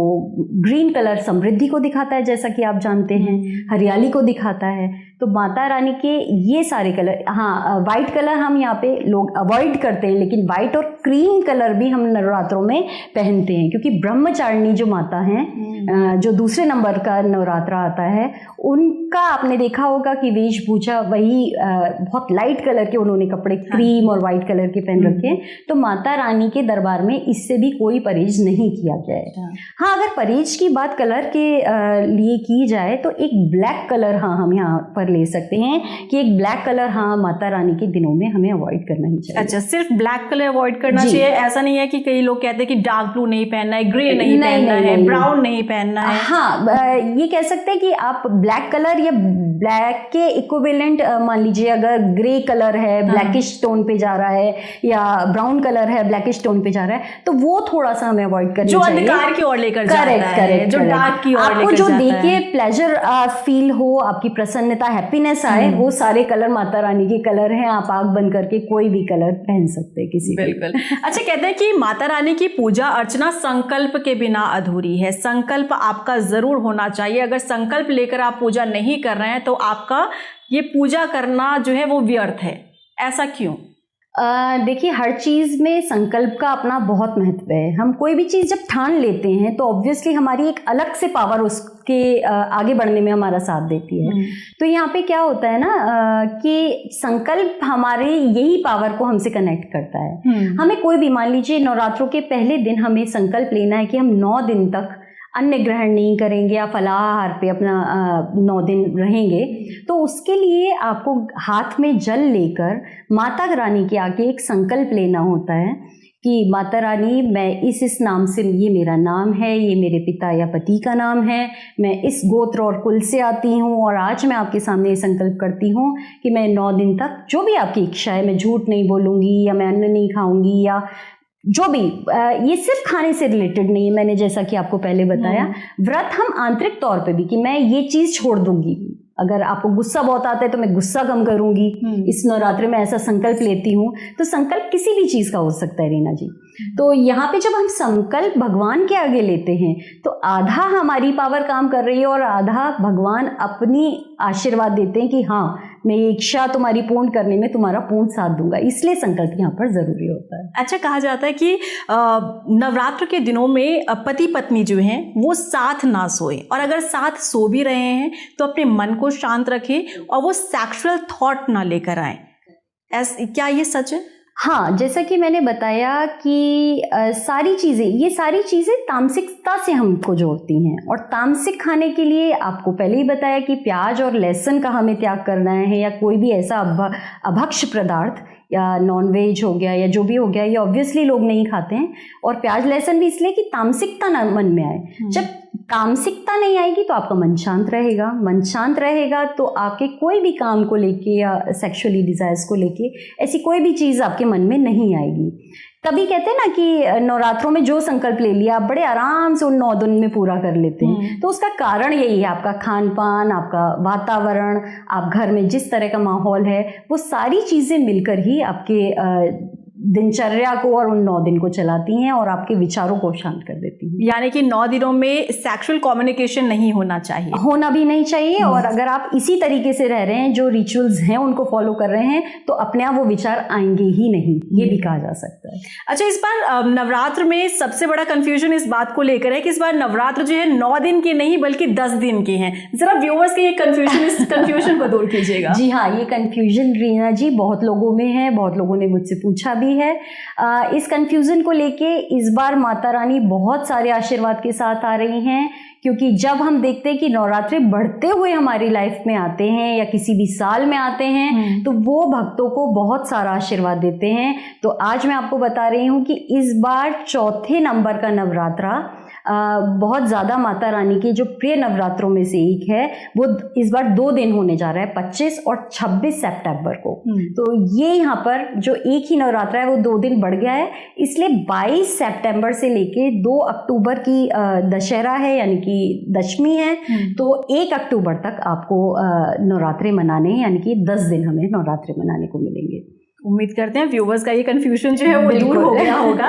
ग्रीन कलर समृद्धि को दिखाता है, जैसा कि आप जानते हैं, हरियाली को दिखाता है। तो माता रानी के ये सारे कलर, हाँ, वाइट कलर हम यहाँ पे लोग अवॉइड करते हैं, लेकिन वाइट और क्रीम कलर भी हम नवरात्रों में पहनते हैं, क्योंकि ब्रह्मचारिणी जो माता हैं, जो दूसरे नंबर का नवरात्रा आता है, उनका आपने देखा होगा कि वेशभूषा वही बहुत लाइट कलर के उन्होंने कपड़े क्रीम और वाइट कलर के पहन रखे हैं। तो माता रानी के दरबार में इससे भी कोई परहेज नहीं किया गया है। हाँ, अगर परहेज की बात कलर के लिए की जाए तो एक ब्लैक कलर, हाँ, हम यहाँ परहेज ले सकते हैं कि एक ब्लैक कलर हाँ माता रानी के दिनों में हमें अवॉइड करना ही चाहिए। अच्छा, सिर्फ ब्लैक कलर अवॉइड करना चाहिए, ऐसा नहीं है कि कई लोग कहते हैं कि डार्क ब्लू नहीं पहनना है, ग्रे नहीं पहनना है, ब्राउन नहीं पहनना है? हाँ, ये कह सकते हैं कि आप ब्लैक कलर या ब्लैक के इक्विवेलेंट मान लीजिए, अगर ग्रे कलर है ब्लैकिश टोन पे जा रहा है या ब्राउन कलर है ब्लैकिश टोन पे जा रहा है, तो वो थोड़ा सा हमें अवॉइड करना चाहिए, जो अंधकार की ओर लेकर जाता है, जो डार्क की ओर आपको जो देख के प्लेजर फील हो, आपकी प्रसन्नता हैप्पीनेस आए, वो सारे कलर माता रानी के कलर हैं। आप आंख बंद करके कोई भी कलर पहन सकते हैं किसी। बिल्कुल। अच्छा, कहते हैं कि माता रानी की पूजा अर्चना संकल्प के बिना अधूरी है। संकल्प आपका जरूर होना चाहिए। अगर संकल्प लेकर आप पूजा नहीं कर रहे हैं तो आपका ये पूजा करना जो है वो व्यर्थ है। ऐसा क्यों? देखिए, हर चीज़ में संकल्प का अपना बहुत महत्व है। हम कोई भी चीज़ जब ठान लेते हैं तो ऑब्वियसली हमारी एक अलग से पावर उसके आगे बढ़ने में हमारा साथ देती है। तो यहाँ पे क्या होता है ना कि संकल्प हमारे यही पावर को हमसे कनेक्ट करता है। हमें कोई भी, मान लीजिए नवरात्रों के पहले दिन हमें संकल्प लेना है कि हम 9 दिन तक अन्न ग्रहण नहीं करेंगे या फलाहार पे अपना 9 दिन रहेंगे, तो उसके लिए आपको हाथ में जल लेकर माता रानी के आगे एक संकल्प लेना होता है कि माता रानी, मैं इस नाम से, ये मेरा नाम है, ये मेरे पिता या पति का नाम है, मैं इस गोत्र और कुल से आती हूँ और आज मैं आपके सामने ये संकल्प करती हूँ कि मैं 9 दिन तक जो भी आपकी इच्छा है, मैं झूठ नहीं बोलूँगी या मैं अन्न नहीं खाऊंगी या जो भी, ये सिर्फ खाने से रिलेटेड नहीं है। मैंने जैसा कि आपको पहले बताया, व्रत हम आंतरिक तौर पे भी कि मैं ये चीज़ छोड़ दूंगी। अगर आपको गुस्सा बहुत आता है तो मैं गुस्सा कम करूंगी, इस नवरात्रि में ऐसा संकल्प लेती हूँ। तो संकल्प किसी भी चीज़ का हो सकता है रीना जी। तो यहाँ पे जब हम संकल्प भगवान के आगे लेते हैं तो आधा हमारी पावर काम कर रही है और आधा भगवान अपनी आशीर्वाद देते हैं कि हाँ, मैं ये इच्छा तुम्हारी पूर्ण करने में तुम्हारा पूर्ण साथ दूंगा। इसलिए संकल्प यहाँ पर जरूरी होता है। अच्छा, कहा जाता है कि नवरात्र के दिनों में पति पत्नी जो हैं वो साथ ना सोए, और अगर साथ सो भी रहे हैं तो अपने मन को शांत रखें और वो सेक्सुअल थॉट ना लेकर आए। क्या ये सच है? हाँ, जैसा कि मैंने बताया कि ये सारी चीज़ें तामसिकता से हमको जोड़ती हैं। और तामसिक खाने के लिए आपको पहले ही बताया कि प्याज और लहसुन का हमें त्याग करना है, या कोई भी ऐसा अभक्ष्य पदार्थ या नॉनवेज हो गया या जो भी हो गया, ये ऑब्वियसली लोग नहीं खाते हैं। और प्याज लहसुन भी इसलिए कि तामसिकता ना मन में आए। जब तामसिकता नहीं आएगी तो आपका मन शांत रहेगा। मन शांत रहेगा तो आपके कोई भी काम को लेके या सेक्सुअली डिजायर्स को लेके ऐसी कोई भी चीज़ आपके मन में नहीं आएगी। तभी कहते हैं ना कि नवरात्रों में जो संकल्प ले लिया आप बड़े आराम से उन 9 दिन में पूरा कर लेते हैं। तो उसका कारण यही है, आपका खान पान, आपका वातावरण, आप घर में जिस तरह का माहौल है, वो सारी चीज़ें मिलकर ही आपके दिनचर्या को और उन 9 दिन को चलाती हैं और आपके विचारों को शांत कर देती हैं। यानी कि 9 दिनों में सेक्सुअल कम्युनिकेशन नहीं होना चाहिए, होना भी नहीं चाहिए। और अगर आप इसी तरीके से रह रहे हैं, जो रिचुअल्स हैं उनको फॉलो कर रहे हैं, तो अपने आप वो विचार आएंगे ही नहीं, ये भी कहा जा सकता है। अच्छा, इस बार नवरात्र में सबसे बड़ा कंफ्यूजन इस बात को लेकर है कि इस बार नवरात्र जो है 9 दिन के नहीं बल्कि 10 दिन के हैं। जरा व्यूअर्स के ये कंफ्यूजन को दूर कीजिएगा। जी हाँ, ये कंफ्यूजन रीना जी बहुत लोगों में है, बहुत लोगों ने मुझसे पूछा भी है। इस कंफ्यूजन को लेके इस बार माता रानी बहुत सारे आशीर्वाद के साथ आ रही हैं, क्योंकि जब हम देखते हैं कि नवरात्रि बढ़ते हुए हमारी लाइफ में आते हैं या किसी भी साल में आते हैं, तो वो भक्तों को बहुत सारा आशीर्वाद देते हैं। तो आज मैं आपको बता रही हूँ कि इस बार 4थे नंबर का नवरात्रा बहुत ज़्यादा माता रानी के जो प्रिय नवरात्रों में से एक है, वो इस बार 2 दिन होने जा रहा है, 25 और 26 सितंबर को। तो ये यहाँ पर जो एक ही नवरात्रा है वो 2 दिन बढ़ गया है, इसलिए 22 सितंबर से लेके 2 अक्टूबर की दशहरा है, यानी कि दशमी है। तो 1 अक्टूबर तक आपको नवरात्रे मनाने हैं, यानी कि 10 दिन हमें नवरात्रे मनाने को मिलेंगे। उम्मीद करते हैं व्यूवर्स का ये कंफ्यूजन जो है वो दूर हो गया होगा।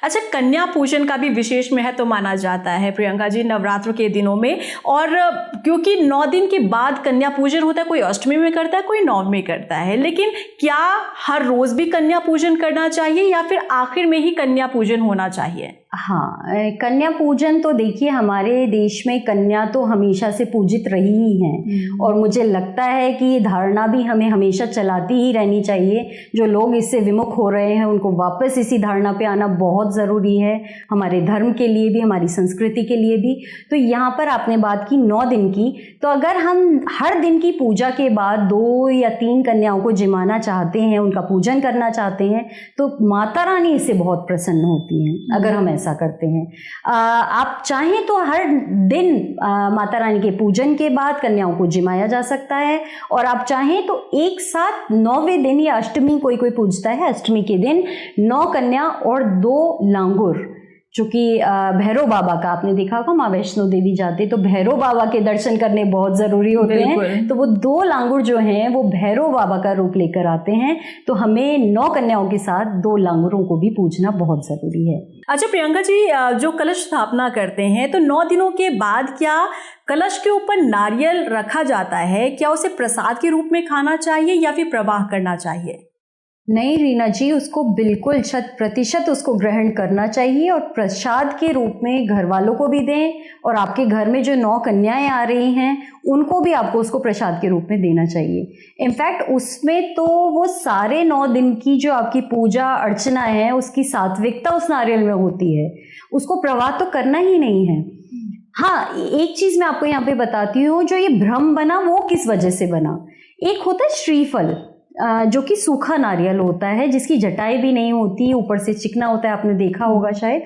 अच्छा, कन्या पूजन का भी विशेष महत्व माना जाता है प्रियंका जी नवरात्र के दिनों में, और क्योंकि 9 दिन के बाद कन्या पूजन होता है, कोई अष्टमी में करता है, कोई 9 में करता है, लेकिन क्या हर रोज भी कन्या पूजन करना चाहिए या फिर आखिर में ही कन्या पूजन होना चाहिए? हाँ, कन्या पूजन तो देखिए हमारे देश में कन्या तो हमेशा से पूजित रही ही हैं और मुझे लगता है कि ये धारणा भी हमें हमेशा चलाती ही रहनी चाहिए। जो लोग इससे विमुख हो रहे हैं उनको वापस इसी धारणा पे आना बहुत ज़रूरी है, हमारे धर्म के लिए भी, हमारी संस्कृति के लिए भी। तो यहाँ पर आपने बात की 9 दिन की, तो अगर हम हर दिन की पूजा के बाद 2 या 3 कन्याओं को जिमाना चाहते हैं, उनका पूजन करना चाहते हैं, तो माता रानी इससे बहुत प्रसन्न होती हैं अगर हम ऐसा करते हैं। आप चाहें तो हर दिन माता रानी के पूजन के बाद कन्याओं को जिमाया जा सकता है, और आप चाहें तो एक साथ 9वें दिन या अष्टमी, कोई कोई पूजता है अष्टमी के दिन 9 कन्या और 2 लांगुर, जो कि भैरव बाबा का आपने देखा होगा, माँ वैष्णो देवी जाते तो भैरव बाबा के दर्शन करने बहुत ज़रूरी होते हैं, तो वो 2 लांगुर जो हैं वो भैरव बाबा का रूप लेकर आते हैं। तो हमें 9 कन्याओं के साथ 2 लांगुरों को भी पूजना बहुत ज़रूरी है। अच्छा प्रियंका जी, जो कलश स्थापना करते हैं तो 9 दिनों के बाद क्या कलश के ऊपर नारियल रखा जाता है? क्या उसे प्रसाद के रूप में खाना चाहिए या फिर प्रवाह करना चाहिए? नहीं रीना जी, उसको बिल्कुल 100% उसको ग्रहण करना चाहिए और प्रसाद के रूप में घर वालों को भी दें, और आपके घर में जो 9 कन्याएं आ रही हैं उनको भी आपको उसको प्रसाद के रूप में देना चाहिए। इनफैक्ट उसमें तो वो सारे 9 दिन की जो आपकी पूजा अर्चना है उसकी सात्विकता उस नारियल में होती है, उसको प्रवाह तो करना ही नहीं है। हाँ, एक चीज़ मैं आपको यहाँ पे बताती हूँ, जो ये भ्रम बना वो किस वजह से बना। एक होता है श्रीफल, जो कि सूखा नारियल होता है, जिसकी जटाई भी नहीं होती, ऊपर से चिकना होता है, आपने देखा होगा शायद।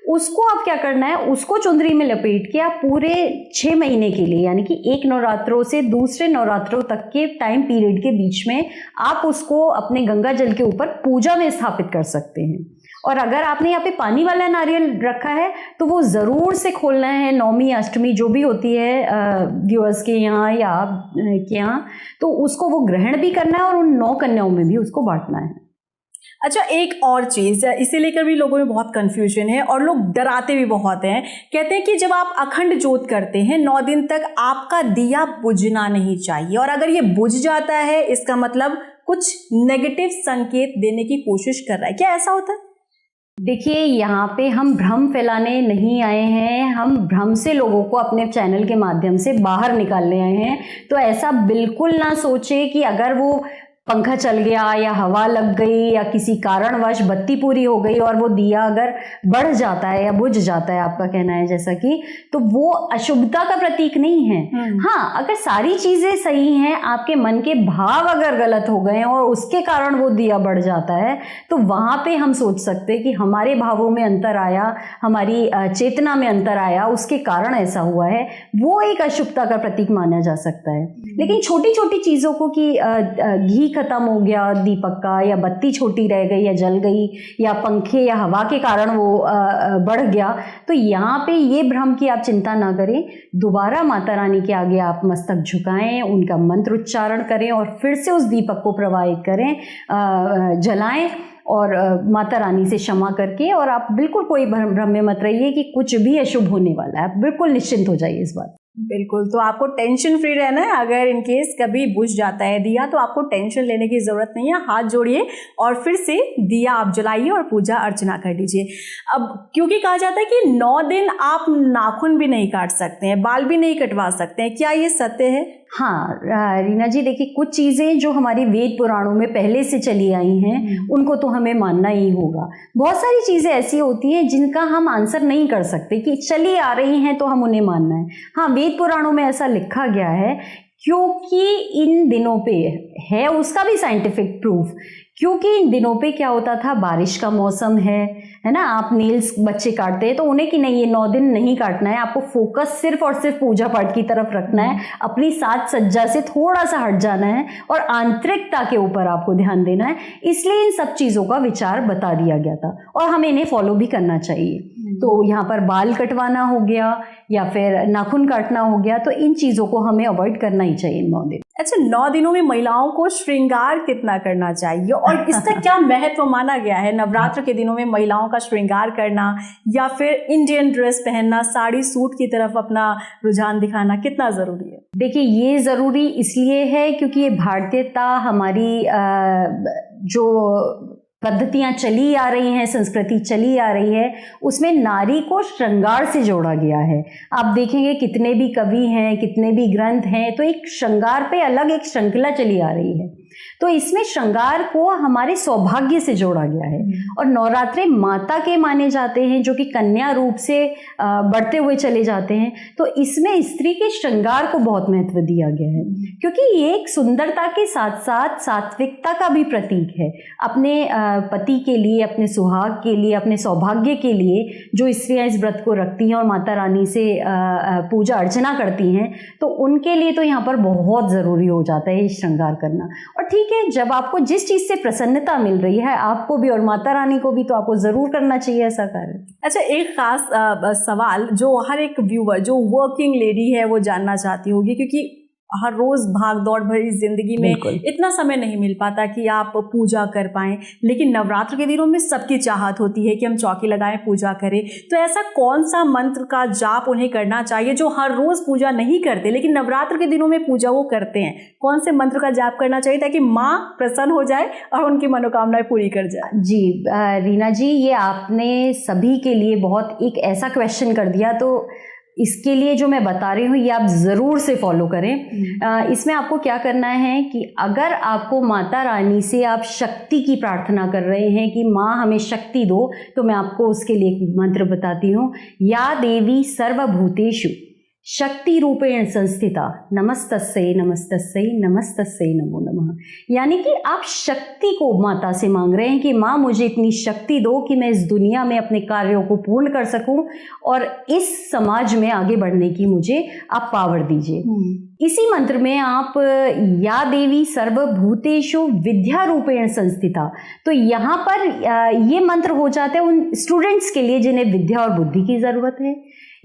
उसको आप क्या करना है, उसको चुंदरी में लपेट के आप पूरे 6 महीने के लिए, यानी कि एक नवरात्रों से दूसरे नवरात्रों तक के टाइम पीरियड के बीच में आप उसको अपने गंगा जल के ऊपर पूजा में स्थापित कर सकते हैं। और अगर आपने यहाँ पे पानी वाला नारियल रखा है तो वो ज़रूर से खोलना है, नौमी अष्टमी जो भी होती है व्यूअर्स के यहाँ या आप के यहाँ, तो उसको वो ग्रहण भी करना है और उन 9 कन्याओं में भी उसको बांटना है। अच्छा, एक और चीज़ इसे लेकर भी लोगों में बहुत कन्फ्यूजन है और लोग डराते भी बहुत हैं। कहते हैं कि जब आप अखंड ज्योत करते हैं 9 दिन तक आपका दिया बुझना नहीं चाहिए, और अगर ये बुझ जाता है इसका मतलब कुछ नेगेटिव संकेत देने की कोशिश कर रहा है। क्या ऐसा होता है? देखिए, यहाँ पे हम भ्रम फैलाने नहीं आए हैं, हम भ्रम से लोगों को अपने चैनल के माध्यम से बाहर निकालने आए हैं। तो ऐसा बिल्कुल ना सोचे कि अगर वो पंखा चल गया या हवा लग गई या किसी कारणवश बत्ती पूरी हो गई और वो दिया अगर बढ़ जाता है या बुझ जाता है, आपका कहना है जैसा कि, तो वो अशुभता का प्रतीक नहीं है। हाँ, अगर सारी चीजें सही हैं, आपके मन के भाव अगर गलत हो गए और उसके कारण वो दिया बढ़ जाता है, तो वहां पे हम सोच सकते हैं कि हमारे भावों में अंतर आया, हमारी चेतना में अंतर आया, उसके कारण ऐसा हुआ है, वो एक अशुभता का प्रतीक माना जा सकता है। लेकिन छोटी छोटी चीजों को कि घी खत्म हो गया दीपक का, या बत्ती छोटी रह गई या जल गई, या पंखे या हवा के कारण वो बढ़ गया, तो यहाँ पे ये भ्रम की आप चिंता ना करें। दोबारा माता रानी के आगे आप मस्तक झुकाएं, उनका मंत्र उच्चारण करें और फिर से उस दीपक को प्रवाहित करें, जलाएं, और माता रानी से क्षमा करके, और आप बिल्कुल कोई भ्रम में मत रहिए कि कुछ भी अशुभ होने वाला है। आप बिल्कुल निश्चिंत हो जाइए इस बात। बिल्कुल, तो आपको टेंशन फ्री रहना है। अगर इन केस कभी बुझ जाता है दिया तो आपको टेंशन लेने की ज़रूरत नहीं है। हाथ जोड़िए और फिर से दिया आप जलाइए और पूजा अर्चना कर लीजिए। अब क्योंकि कहा जाता है कि 9 दिन आप नाखून भी नहीं काट सकते हैं, बाल भी नहीं कटवा सकते हैं, क्या ये सत्य है? हाँ रीना जी, देखिए, कुछ चीज़ें जो हमारी वेद पुराणों में पहले से चली आई हैं उनको तो हमें मानना ही होगा। बहुत सारी चीज़ें ऐसी होती हैं जिनका हम आंसर नहीं कर सकते कि चली आ रही हैं तो हम उन्हें मानना है। हाँ, वेद पुराणों में ऐसा लिखा गया है क्योंकि इन दिनों पे है उसका भी साइंटिफिक प्रूफ, क्योंकि इन दिनों पे क्या होता था, बारिश का मौसम है ना, आप नेल्स बच्चे काटते हैं तो उन्हें कि नहीं, ये 9 दिन नहीं काटना है, आपको फोकस सिर्फ और सिर्फ पूजा पाठ की तरफ रखना है, अपनी साज सज्जा से थोड़ा सा हट जाना है और आंतरिकता के ऊपर आपको ध्यान देना है। इसलिए इन सब चीज़ों का विचार बता दिया गया था और हमें इन्हें फॉलो भी करना चाहिए। तो यहाँ पर बाल कटवाना हो गया या फिर नाखून काटना हो गया, तो इन चीज़ों को हमें अवॉइड करना ही चाहिए 9 दिन। अच्छा, 9 दिनों में महिलाओं को श्रृंगार कितना करना चाहिए और इसका क्या महत्व माना गया है? नवरात्र के दिनों में महिलाओं का श्रृंगार करना या फिर इंडियन ड्रेस पहनना, साड़ी सूट की तरफ अपना रुझान दिखाना कितना ज़रूरी है? देखिए, ये ज़रूरी इसलिए है क्योंकि ये भारतीयता हमारी जो पद्धतियाँ चली आ रही हैं, संस्कृति चली आ रही है, उसमें नारी को श्रृंगार से जोड़ा गया है। आप देखेंगे कितने भी कवि हैं, कितने भी ग्रंथ हैं, तो एक श्रृंगार पे अलग एक श्रृंखला चली आ रही है। तो इसमें श्रृंगार को हमारे सौभाग्य से जोड़ा गया है। और नवरात्रे माता के माने जाते हैं, जो कि कन्या रूप से बढ़ते हुए चले जाते हैं। तो इसमें स्त्री के श्रृंगार को बहुत महत्व दिया गया है, क्योंकि ये एक सुंदरता के साथ साथ सात्विकता का भी प्रतीक है। अपने पति के लिए, अपने सुहाग के लिए, अपने सौभाग्य के लिए जो स्त्रियां इस व्रत को रखती हैं और माता रानी से पूजा अर्चना करती हैं, तो उनके लिए तो यहाँ पर बहुत ज़रूरी हो जाता है ये श्रृंगार करना। और ठीक है, जब आपको जिस चीज़ से प्रसन्नता मिल रही है, आपको भी और माता रानी को भी, तो आपको ज़रूर करना चाहिए ऐसा कार्य। अच्छा, एक खास सवाल जो हर एक व्यूवर जो वर्किंग लेडी है वो जानना चाहती होगी, क्योंकि हर रोज भाग दौड़ भरी जिंदगी में इतना समय नहीं मिल पाता कि आप पूजा कर पाएं, लेकिन नवरात्र के दिनों में सबकी चाहत होती है कि हम चौकी लगाएं, पूजा करें। तो ऐसा कौन सा मंत्र का जाप उन्हें करना चाहिए जो हर रोज पूजा नहीं करते लेकिन नवरात्र के दिनों में पूजा वो करते हैं? कौन से मंत्र का जाप करना चाहिए ताकि माँ प्रसन्न हो जाए और उनकी मनोकामनाएं पूरी कर जाए? जी रीना जी, ये आपने सभी के लिए बहुत एक ऐसा क्वेश्चन कर दिया, तो इसके लिए जो मैं बता रही हूँ ये आप ज़रूर से फॉलो करें। इसमें आपको क्या करना है कि अगर आपको माता रानी से आप शक्ति की प्रार्थना कर रहे हैं कि माँ हमें शक्ति दो, तो मैं आपको उसके लिए एक मंत्र बताती हूँ। या देवी सर्वभूतेषु शक्ति रूपेण संस्थिता नमस्तस्यै नमस्तस्यै नमस्तस्यै नमो नमः। यानी कि आप शक्ति को माता से मांग रहे हैं कि माँ मुझे इतनी शक्ति दो कि मैं इस दुनिया में अपने कार्यों को पूर्ण कर सकूं और इस समाज में आगे बढ़ने की मुझे आप पावर दीजिए। इसी मंत्र में आप या देवी सर्वभूतेषु विद्या रूपेण संस्थिता, तो यहाँ पर ये मंत्र हो जाते हैं उन स्टूडेंट्स के लिए जिन्हें विद्या और बुद्धि की जरूरत है।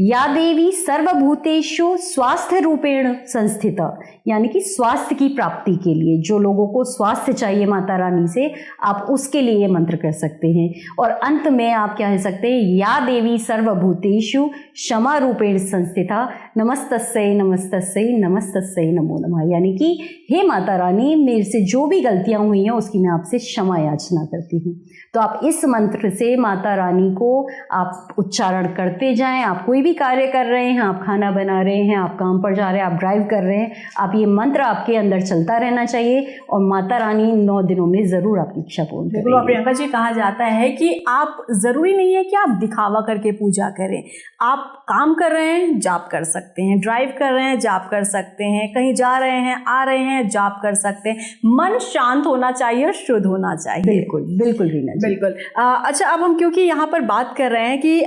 या देवी सर्वभूतेषु स्वास्थ्य रूपेण संस्थिता, यानी कि स्वास्थ्य की प्राप्ति के लिए, जो लोगों को स्वास्थ्य चाहिए माता रानी से, आप उसके लिए ये मंत्र कर सकते हैं। और अंत में आप क्या कह सकते हैं, या देवी सर्वभूतेषु क्षमा रूपेण संस्थिता नमस्तस्यै नमस्तस्यै नमस्तस्यै नमो नमः। यानी कि हे माता रानी, मेरे से जो भी गलतियां हुई हैं उसकी मैं आपसे क्षमा याचना करती हूँ। तो आप इस मंत्र से माता रानी को आप उच्चारण करते जाएं। आप कोई भी कार्य कर रहे हैं, आप खाना बना रहे हैं, आप काम पर जा रहे हैं, आप ड्राइव कर रहे हैं, आप ये मंत्र आपके अंदर चलता रहना चाहिए और माता रानी 9 दिनों में ज़रूर आपकी इच्छा पूर्ण करेंगी। बिल्कुल प्रियंका जी, कहा जाता है कि आप ज़रूरी नहीं है कि आप दिखावा करके पूजा करें। आप काम कर रहे हैं, जाप कर सकते हैं, ड्राइव कर रहे हैं, जाप कर सकते हैं, कहीं जा रहे हैं, आ रहे हैं, जाप कर सकते हैं। मन शांत होना चाहिए, शुद्ध होना चाहिए। बिल्कुल बिल्कुल रीना जी, बिल्कुल। अच्छा, अब हम क्योंकि यहाँ पर बात कर रहे हैं कि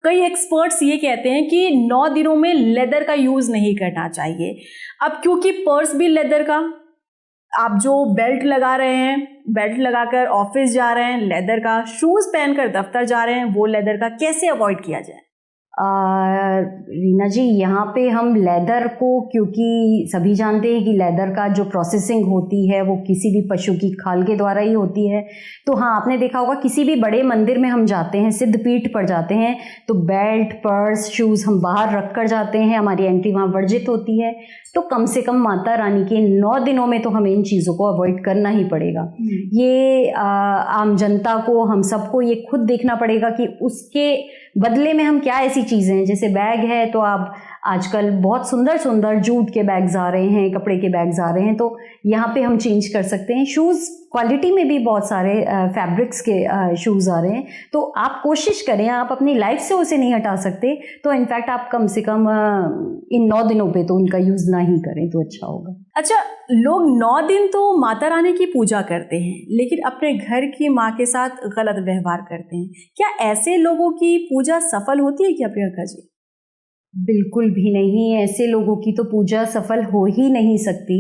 कई एक्सपर्ट्स ये कहते हैं कि 9 दिनों में लेदर का यूज़ नहीं करना चाहिए। अब क्योंकि पर्स भी लेदर का, आप जो बेल्ट लगा रहे हैं, बेल्ट लगाकर ऑफिस जा रहे हैं लेदर का, शूज़ पहनकर दफ्तर जा रहे हैं वो लेदर का, कैसे अवॉइड किया जाए? रीना जी, यहाँ पे हम लेदर को, क्योंकि सभी जानते हैं कि लेदर का जो प्रोसेसिंग होती है वो किसी भी पशु की खाल के द्वारा ही होती है। तो हाँ, आपने देखा होगा किसी भी बड़े मंदिर में हम जाते हैं, सिद्ध पीठ पर जाते हैं, तो बेल्ट, पर्स, शूज़ हम बाहर रख कर जाते हैं, हमारी एंट्री वहाँ वर्जित होती है। तो कम से कम माता रानी के 9 दिनों में तो हमें इन चीज़ों को अवॉइड करना ही पड़ेगा। ये आम जनता को, हम सबको ये खुद देखना पड़ेगा कि उसके बदले में हम क्या ऐसी चीज़ें हैं, जैसे बैग है तो आप आजकल बहुत सुंदर सुंदर जूट के बैग्स आ रहे हैं, कपड़े के बैग्स आ रहे हैं, तो यहाँ पे हम चेंज कर सकते हैं। शूज़ क्वालिटी में भी बहुत सारे फैब्रिक्स के शूज़ आ रहे हैं, तो आप कोशिश करें, आप अपनी लाइफ से उसे नहीं हटा सकते तो इनफैक्ट आप कम से कम इन 9 दिनों पे तो उनका यूज़ ना ही करें तो अच्छा होगा। अच्छा, लोग 9 दिन तो माता रानी की पूजा करते हैं लेकिन अपने घर की माँ के साथ गलत व्यवहार करते हैं। क्या ऐसे लोगों की पूजा सफल होती है क्या प्रियंका जी? बिल्कुल भी नहीं, ऐसे लोगों की तो पूजा सफल हो ही नहीं सकती।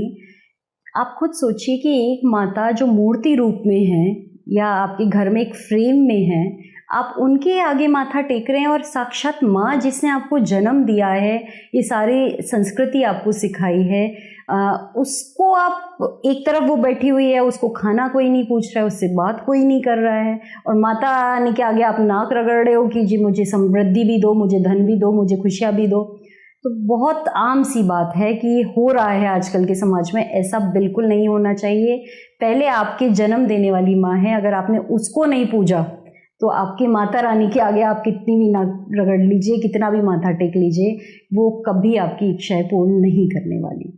आप खुद सोचिए कि एक माता जो मूर्ति रूप में है या आपके घर में एक फ्रेम में है, आप उनके आगे माथा टेक रहे हैं और साक्षात माँ जिसने आपको जन्म दिया है, ये सारी संस्कृति आपको सिखाई है, उसको आप एक तरफ वो बैठी हुई है, उसको खाना कोई नहीं पूछ रहा है, उससे बात कोई नहीं कर रहा है, और माता रानी के आगे आप नाक रगड़ रहे हो कि जी मुझे समृद्धि भी दो, मुझे धन भी दो, मुझे खुशियाँ भी दो। तो बहुत आम सी बात है कि हो रहा है आजकल के समाज में, ऐसा बिल्कुल नहीं होना चाहिए। पहले आपके जन्म देने वाली माँ है, अगर आपने उसको नहीं पूजा तो आपकी माता रानी के आगे आप कितनी भी नाक रगड़ लीजिए, कितना भी माथा टेक लीजिए, वो कभी आपकी इच्छाएं पूर्ण नहीं करने वाली।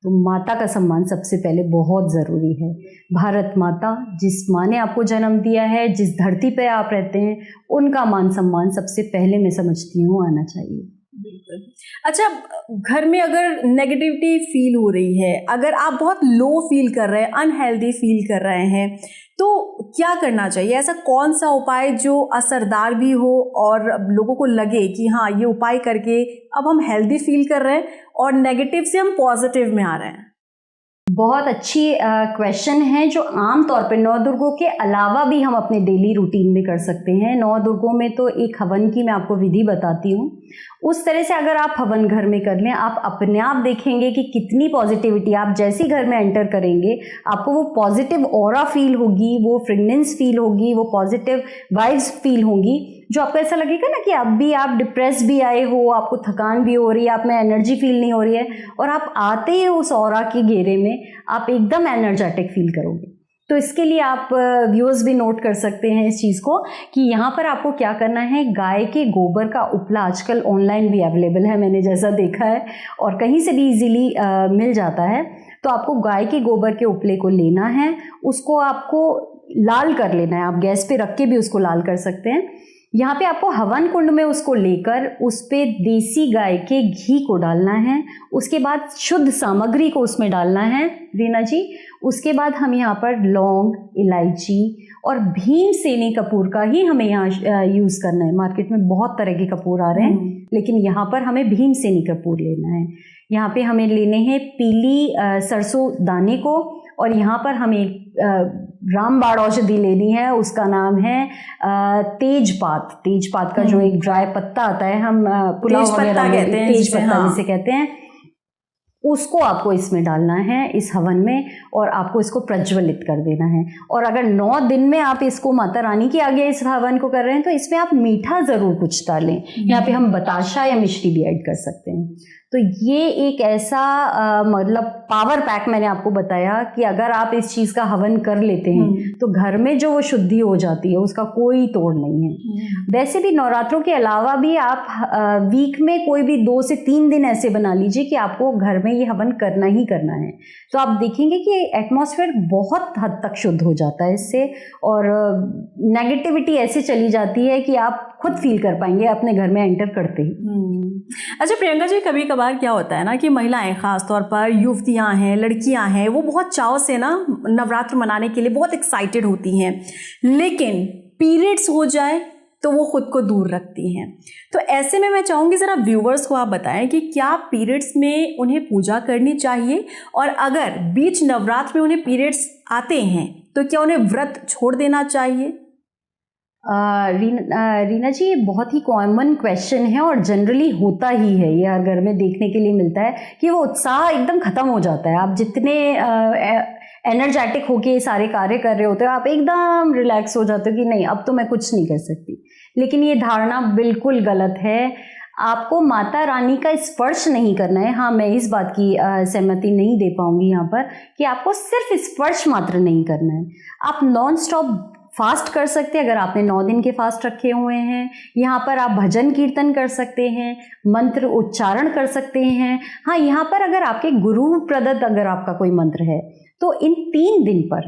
तो माता का सम्मान सबसे पहले बहुत ज़रूरी है। भारत माता, जिस माँ ने आपको जन्म दिया है, जिस धरती पे आप रहते हैं, उनका मान सम्मान सबसे पहले मैं समझती हूँ आना चाहिए। बिल्कुल। अच्छा, घर में अगर नेगेटिविटी फील हो रही है, अगर आप बहुत लो फील कर रहे हैं, अनहेल्दी फील कर रहे हैं, तो क्या करना चाहिए? ऐसा कौन सा उपाय जो असरदार भी हो और लोगों को लगे कि हाँ, ये उपाय करके अब हम हेल्दी फील कर रहे हैं और नेगेटिव से हम पॉजिटिव में आ रहे हैं? बहुत अच्छी क्वेश्चन है, जो आम तौर पे नवदुर्गों के अलावा भी हम अपने डेली रूटीन में कर सकते हैं। नवदुर्गों में तो एक हवन की मैं आपको विधि बताती हूँ, उस तरह से अगर आप हवन घर में कर लें, आप अपने आप देखेंगे कि कितनी पॉजिटिविटी, आप जैसे ही घर में एंटर करेंगे आपको वो पॉजिटिव ऑरा फील होगी, वो फ्रेगनेंस फील होगी, वो पॉजिटिव वाइब्स फील होंगी, जो आपको ऐसा लगेगा ना कि अब भी आप डिप्रेस भी आए हो, आपको थकान भी हो रही है, आप में एनर्जी फील नहीं हो रही है, और आप आते ही उस ऑरा के घेरे में आप एकदम एनर्जेटिक फील करोगे। तो इसके लिए आप व्यूअर्स भी नोट कर सकते हैं इस चीज़ को कि यहाँ पर आपको क्या करना है, गाय के गोबर का उपला आजकल ऑनलाइन भी अवेलेबल है, मैंने जैसा देखा है, और कहीं से भी इजीली मिल जाता है। तो आपको गाय के गोबर के उपले को लेना है, उसको आपको लाल कर लेना है, आप गैस पे रख के भी उसको लाल कर सकते हैं। यहाँ पे आपको हवन कुंड में उसको लेकर उस पे देसी गाय के घी को डालना है, उसके बाद शुद्ध सामग्री को उसमें डालना है रीना जी। उसके बाद हम यहाँ पर लौंग, इलायची और भीमसेनी कपूर का ही हमें यहाँ यूज़ करना है। मार्केट में बहुत तरह के कपूर आ रहे हैं, लेकिन यहाँ पर हमें भीमसेनी कपूर लेना है। यहाँ पे हमें लेने हैं पीली सरसों दाने को, और यहाँ पर हमें रामबाण औषधि लेनी है, उसका नाम है तेजपात। तेजपात का जो एक ड्राई पत्ता आता है, हम पुलाव वगैरह कहते हैं, तेज पत्ता जिसे कहते हैं, उसको आपको इसमें डालना है इस हवन में, और आपको इसको प्रज्वलित कर देना है। और अगर 9 दिन में आप इसको माता रानी के आगे इस हवन को कर रहे हैं तो इसमें आप मीठा ज़रूर कुछ डालें। यहाँ पे हम बताशा या मिश्री भी ऐड कर सकते हैं। तो ये एक ऐसा मतलब पावर पैक मैंने आपको बताया कि अगर आप इस चीज़ का हवन कर लेते हैं तो घर में जो वो शुद्धि हो जाती है उसका कोई तोड़ नहीं है। वैसे भी नवरात्रों के अलावा भी आप वीक में कोई भी 2 से 3 दिन ऐसे बना लीजिए कि आपको घर में ये हवन करना ही करना है, तो आप देखेंगे कि एटमॉस्फेयर बहुत हद तक शुद्ध हो जाता है इससे, और नेगेटिविटी ऐसे चली जाती है कि आप खुद फील कर पाएंगे अपने घर में एंटर करते ही। अच्छा प्रियंका जी, कभी कभार क्या होता है ना कि महिलाएं, खास तौर पर युवतियां हैं, लड़कियां हैं, वो बहुत चाव से ना नवरात्र मनाने के लिए बहुत एक्साइटेड होती हैं, लेकिन पीरियड्स हो जाए तो वो खुद को दूर रखती हैं। तो ऐसे में मैं चाहूँगी ज़रा व्यूवर्स को आप बताएं कि क्या पीरियड्स में उन्हें पूजा करनी चाहिए, और अगर बीच नवरात्र में उन्हें पीरियड्स आते हैं तो क्या उन्हें व्रत छोड़ देना चाहिए? रीना जी, ये बहुत ही कॉमन क्वेश्चन है और जनरली होता ही है, ये हर घर में देखने के लिए मिलता है कि वो उत्साह एकदम ख़त्म हो जाता है। आप जितने एनर्जेटिक होके सारे कार्य कर रहे होते हो, आप एकदम रिलैक्स हो जाते हो कि नहीं अब तो मैं कुछ नहीं कर सकती। लेकिन ये धारणा बिल्कुल गलत है। आपको माता रानी का स्पर्श नहीं करना है। हाँ, मैं इस बात की सहमति नहीं दे पाऊंगी यहाँ पर कि आपको सिर्फ स्पर्श मात्र नहीं करना है। आप नॉन स्टॉप फास्ट कर सकते हैं, अगर आपने 9 दिन के फास्ट रखे हुए हैं। यहाँ पर आप भजन कीर्तन कर सकते हैं, मंत्र उच्चारण कर सकते हैं। हाँ, यहाँ पर अगर आपके गुरु प्रदत्त अगर आपका कोई मंत्र है तो इन 3 दिन पर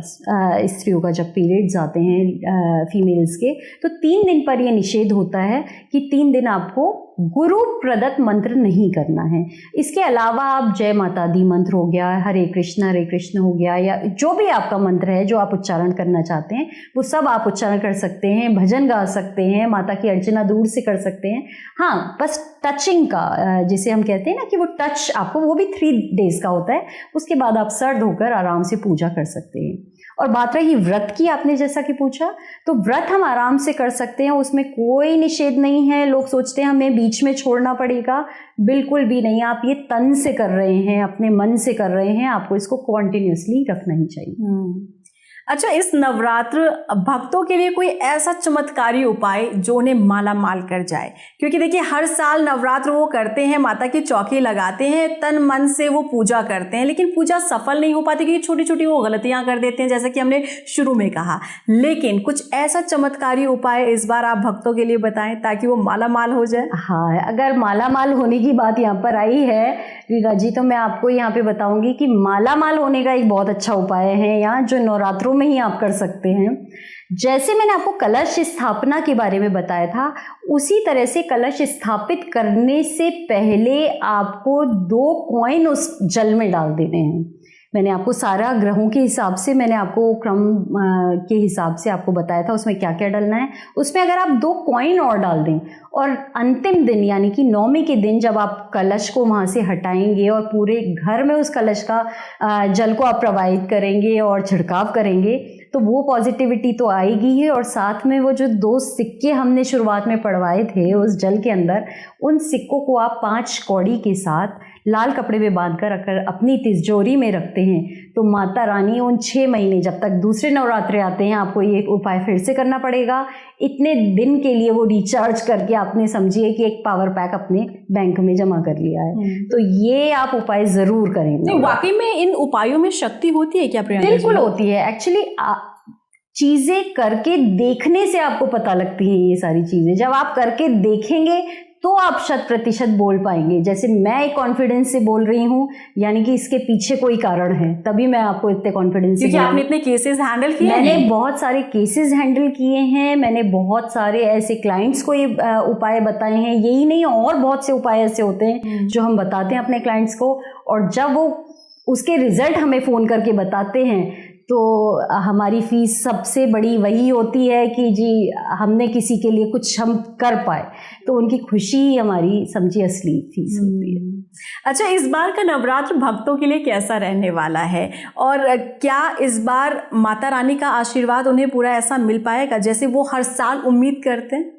स्त्रियों का जब पीरियड्स आते हैं फीमेल्स के, तो 3 दिन पर ये निषेध होता है कि 3 दिन आपको गुरु प्रदत्त मंत्र नहीं करना है। इसके अलावा आप जय माता दी मंत्र हो गया, हरे कृष्ण हो गया, या जो भी आपका मंत्र है जो आप उच्चारण करना चाहते हैं वो सब आप उच्चारण कर सकते हैं। भजन गा सकते हैं, माता की अर्चना दूर से कर सकते हैं। हाँ, बस टचिंग का जिसे हम कहते हैं ना कि वो टच आपको, वो भी 3 डेज का होता है। उसके बाद आप सर धोकर आराम से पूजा कर सकते हैं। और बात रही व्रत की, आपने जैसा कि पूछा, तो व्रत हम आराम से कर सकते हैं, उसमें कोई निषेध नहीं है। लोग सोचते हैं हमें बीच में छोड़ना पड़ेगा, बिल्कुल भी नहीं। आप ये तन से कर रहे हैं, अपने मन से कर रहे हैं, आपको इसको कॉन्टिन्यूसली रखना ही चाहिए। अच्छा, इस नवरात्र भक्तों के लिए कोई ऐसा चमत्कारी उपाय जो उन्हें माला माल कर जाए? क्योंकि देखिए हर साल नवरात्र वो करते हैं, माता की चौकी लगाते हैं, तन मन से वो पूजा करते हैं, लेकिन पूजा सफल नहीं हो पाती क्योंकि छोटी छोटी वो गलतियां कर देते हैं, जैसा कि हमने शुरू में कहा। लेकिन कुछ ऐसा चमत्कारी उपाय इस बार आप भक्तों के लिए बताएं ताकि वो माला माल हो जाए। हाँ, अगर माला माल होने की बात यहाँ पर आई है रीना जी, तो मैं आपको यहाँ पे बताऊंगी कि माला माल होने का एक बहुत अच्छा उपाय है यहाँ, जो नवरात्रों में ही आप कर सकते हैं। जैसे मैंने आपको कलश स्थापना के बारे में बताया था, उसी तरह से कलश स्थापित करने से पहले आपको 2 कॉइन उस जल में डाल देने हैं। मैंने आपको सारा ग्रहों के हिसाब से, मैंने आपको क्रम के हिसाब से आपको बताया था उसमें क्या क्या डालना है। उसमें अगर आप 2 कॉइन और डाल दें और अंतिम दिन यानी कि नवमी के दिन जब आप कलश को वहाँ से हटाएंगे और पूरे घर में उस कलश का जल को आप प्रवाहित करेंगे और छिड़काव करेंगे, तो वो पॉजिटिविटी तो आएगी ही, और साथ में वो जो 2 सिक्के हमने शुरुआत में पड़वाए थे उस जल के अंदर, उन सिक्कों को आप 5 कौड़ी के साथ लाल कपड़े में बांधकर अगर अपनी तिजोरी में रखते हैं, तो माता रानी उन 6 महीने जब तक दूसरे नवरात्रे आते हैं, आपको ये उपाय फिर से करना पड़ेगा। इतने दिन के लिए वो रिचार्ज करके आपने समझिए कि एक पावर पैक अपने बैंक में जमा कर लिया है। तो ये आप उपाय जरूर करेंगे। वाकई में इन उपायों में शक्ति होती है क्या प्रियंका? बिल्कुल होती है। एक्चुअली चीजें करके देखने से आपको पता लगती हैं ये सारी चीजें। जब आप करके देखेंगे तो आप 100% बोल पाएंगे। जैसे मैं एक कॉन्फिडेंस से बोल रही हूँ, यानी कि इसके पीछे कोई कारण है, तभी मैं आपको इतने कॉन्फिडेंस से, क्योंकि आपने इतने केसेस हैंडल किए हैं। मैंने बहुत सारे केसेस हैंडल किए हैं, मैंने बहुत सारे ऐसे क्लाइंट्स को ये उपाय बताए हैं। यही नहीं, और बहुत से उपाय ऐसे होते हैं जो हम बताते हैं अपने क्लाइंट्स को, और जब वो उसके रिजल्ट हमें फ़ोन करके बताते हैं तो हमारी फीस सबसे बड़ी वही होती है कि जी हमने किसी के लिए कुछ हम कर पाए, तो उनकी खुशी ही हमारी समझिए असली फीस होती है। अच्छा, इस बार का नवरात्र भक्तों के लिए कैसा रहने वाला है, और क्या इस बार माता रानी का आशीर्वाद उन्हें पूरा ऐसा मिल पाएगा जैसे वो हर साल उम्मीद करते हैं?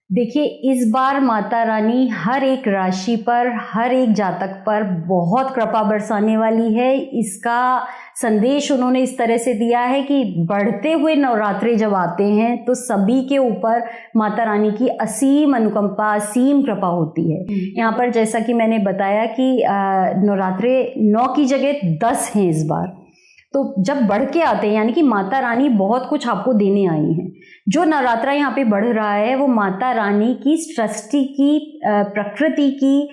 देखिए, इस बार माता रानी हर एक राशि पर, हर एक जातक पर बहुत कृपा बरसाने वाली है। इसका संदेश उन्होंने इस तरह से दिया है कि बढ़ते हुए नवरात्रे जब आते हैं तो सभी के ऊपर माता रानी की असीम अनुकंपा, असीम कृपा होती है। यहाँ पर जैसा कि मैंने बताया कि नवरात्रे 9 की जगह 10 हैं इस बार, तो जब बढ़ के आते हैं यानी कि माता रानी बहुत कुछ आपको देने आई हैं। जो नवरात्रा यहाँ पे बढ़ रहा है वो माता रानी की सृष्टि की, प्रकृति की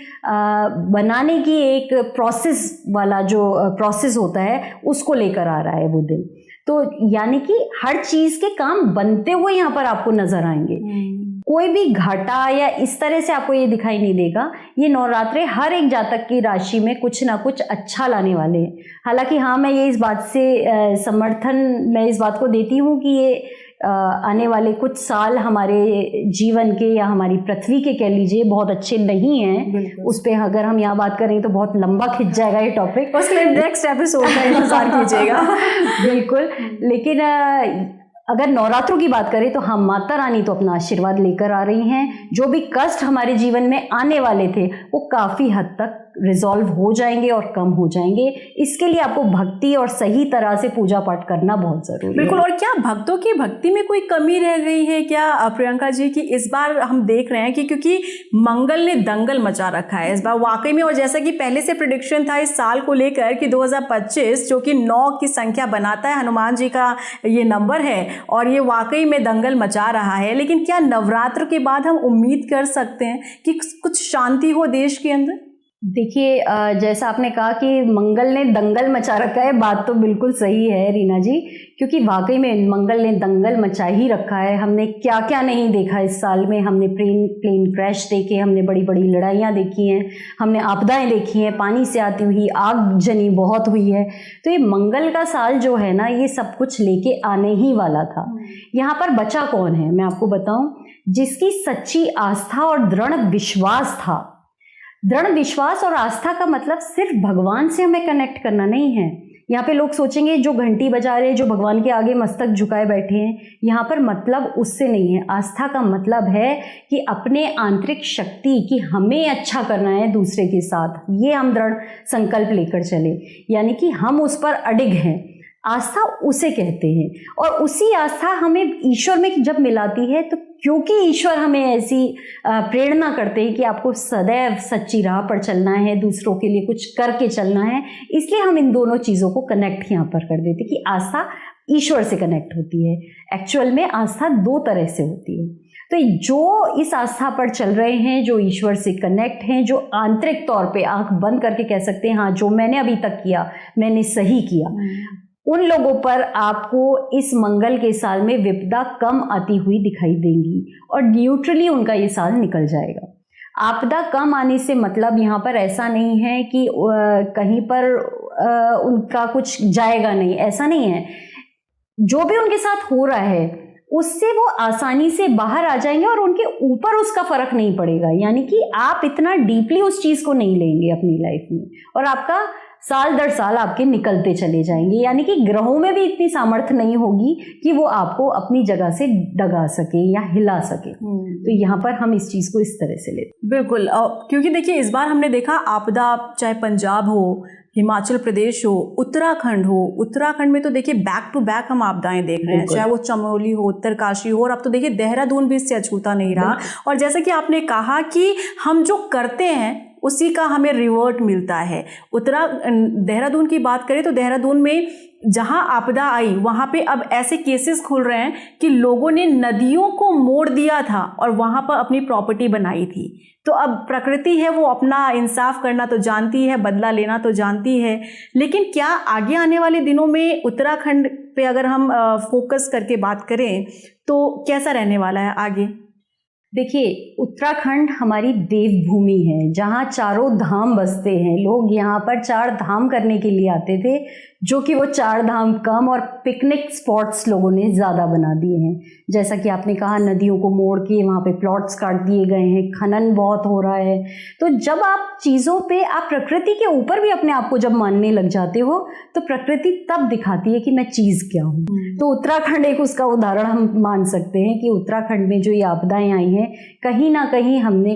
बनाने की एक प्रोसेस वाला जो प्रोसेस होता है उसको लेकर आ रहा है वो दिन। तो यानी कि हर चीज के काम बनते हुए यहाँ पर आपको नजर आएंगे। कोई भी घाटा या इस तरह से आपको ये दिखाई नहीं देगा। ये नवरात्रे हर एक जातक की राशि में कुछ ना कुछ अच्छा लाने वाले हैं। हालांकि हाँ, मैं ये इस बात से समर्थन मैं इस बात को देती हूँ कि ये आने वाले कुछ साल हमारे जीवन के या हमारी पृथ्वी के कह लीजिए बहुत अच्छे नहीं हैं। उस पर अगर हम यहाँ बात करें तो बहुत लंबा खिंच जाएगा ये टॉपिक, उसके नेक्स्ट एपिसोड का इंतजार कीजिएगा। बिल्कुल। लेकिन अगर नवरात्रों की बात करें तो हम माता रानी तो अपना आशीर्वाद लेकर आ रही हैं। जो भी कष्ट हमारे जीवन में आने वाले थे वो काफ़ी हद तक रिजॉल्व हो जाएंगे और कम हो जाएंगे। इसके लिए आपको भक्ति और सही तरह से पूजा पाठ करना बहुत ज़रूरी है। बिल्कुल। और क्या भक्तों की भक्ति में कोई कमी रह गई है क्या प्रियंका जी? कि इस बार हम देख रहे हैं कि क्योंकि मंगल ने दंगल मचा रखा है इस बार वाकई में, और जैसा कि पहले से प्रेडिक्शन था इस साल को लेकर कि 2025 जो कि 9 की संख्या बनाता है, हनुमान जी का ये नंबर है, और ये वाकई में दंगल मचा रहा है। लेकिन क्या नवरात्र के बाद हम उम्मीद कर सकते हैं कि कुछ शांति हो देश के अंदर? देखिए, जैसा आपने कहा कि मंगल ने दंगल मचा रखा है, बात तो बिल्कुल सही है रीना जी, क्योंकि वाकई में मंगल ने दंगल मचा ही रखा है। हमने क्या क्या नहीं देखा इस साल में। हमने प्लेन क्रैश देखे, हमने बड़ी बड़ी लड़ाइयाँ देखी हैं, हमने आपदाएं देखी हैं, पानी से आती हुई आगजनी बहुत हुई है। तो ये मंगल का साल जो है ना, ये सब कुछ लेके आने ही वाला था। यहाँ पर बचा कौन है मैं आपको बताऊं? जिसकी सच्ची आस्था और दृढ़ विश्वास था। दृढ़ विश्वास और आस्था का मतलब सिर्फ भगवान से हमें कनेक्ट करना नहीं है। यहाँ पे लोग सोचेंगे जो घंटी बजा रहे, जो भगवान के आगे मस्तक झुकाए बैठे हैं, यहाँ पर मतलब उससे नहीं है। आस्था का मतलब है कि अपने आंतरिक शक्ति कि हमें अच्छा करना है दूसरे के साथ, ये हम दृढ़ संकल्प लेकर चले, यानी कि हम उस पर अडिग हैं। आस्था उसे कहते हैं। और उसी आस्था हमें ईश्वर में जब मिलाती है, तो क्योंकि ईश्वर हमें ऐसी प्रेरणा करते हैं कि आपको सदैव सच्ची राह पर चलना है, दूसरों के लिए कुछ करके चलना है, इसलिए हम इन दोनों चीज़ों को कनेक्ट यहाँ पर कर देते कि आस्था ईश्वर से कनेक्ट होती है। एक्चुअल में आस्था दो तरह से होती है। तो जो इस आस्था पर चल रहे हैं, जो ईश्वर से कनेक्ट हैं, जो आंतरिक तौर पे आंख बंद करके कह सकते हैं हाँ जो मैंने अभी तक किया मैंने सही किया, उन लोगों पर आपको इस मंगल के साल में विपदा कम आती हुई दिखाई देंगी और न्यूट्रली उनका ये साल निकल जाएगा। आपदा कम आने से मतलब यहाँ पर ऐसा नहीं है कि कहीं पर उनका कुछ जाएगा नहीं, ऐसा नहीं है। जो भी उनके साथ हो रहा है उससे वो आसानी से बाहर आ जाएंगे और उनके ऊपर उसका फर्क नहीं पड़ेगा। यानी कि आप इतना डीपली उस चीज़ को नहीं लेंगे अपनी लाइफ में और आपका साल दर साल आपके निकलते चले जाएंगे। यानी कि ग्रहों में भी इतनी सामर्थ्य नहीं होगी कि वो आपको अपनी जगह से डगा सके या हिला सके। तो यहाँ पर हम इस चीज़ को इस तरह से लेते। बिल्कुल, क्योंकि देखिए इस बार हमने देखा आपदा, चाहे पंजाब हो, हिमाचल प्रदेश हो, उत्तराखंड हो, उत्तराखंड में तो देखिए बैक टू बैक हम आपदाएं देख रहे हैं, चाहे वो चमोली हो, उत्तरकाशी हो, और अब तो देखिए देहरादून भी इससे अछूता नहीं रहा। और जैसे कि आपने कहा कि हम जो करते हैं उसी का हमें रिवर्ट मिलता है। देहरादून की बात करें तो देहरादून में जहां आपदा आई वहां पे अब ऐसे केसेस खुल रहे हैं कि लोगों ने नदियों को मोड़ दिया था और वहां पर अपनी प्रॉपर्टी बनाई थी। तो अब प्रकृति है वो अपना इंसाफ करना तो जानती है, बदला लेना तो जानती है। लेकिन क्या आगे आने वाले दिनों में उत्तराखंड पे अगर हम फोकस करके बात करें तो कैसा रहने वाला है आगे? देखिए, उत्तराखंड हमारी देवभूमि है जहाँ चारों धाम बसते हैं। लोग यहाँ पर 4 धाम करने के लिए आते थे, जो कि वो 4 धाम कम और पिकनिक स्पॉट्स लोगों ने ज़्यादा बना दिए हैं। जैसा कि आपने कहा, नदियों को मोड़ के वहाँ पे प्लॉट्स काट दिए गए हैं, खनन बहुत हो रहा है। तो जब आप चीज़ों पे, आप प्रकृति के ऊपर भी अपने आप को जब मानने लग जाते हो तो प्रकृति तब दिखाती है कि मैं चीज़ क्या हूँ। तो उत्तराखंड एक उसका उदाहरण हम मान सकते हैं कि उत्तराखंड में जो ये आपदाएं आई हैं, कहीं ना कहीं हमने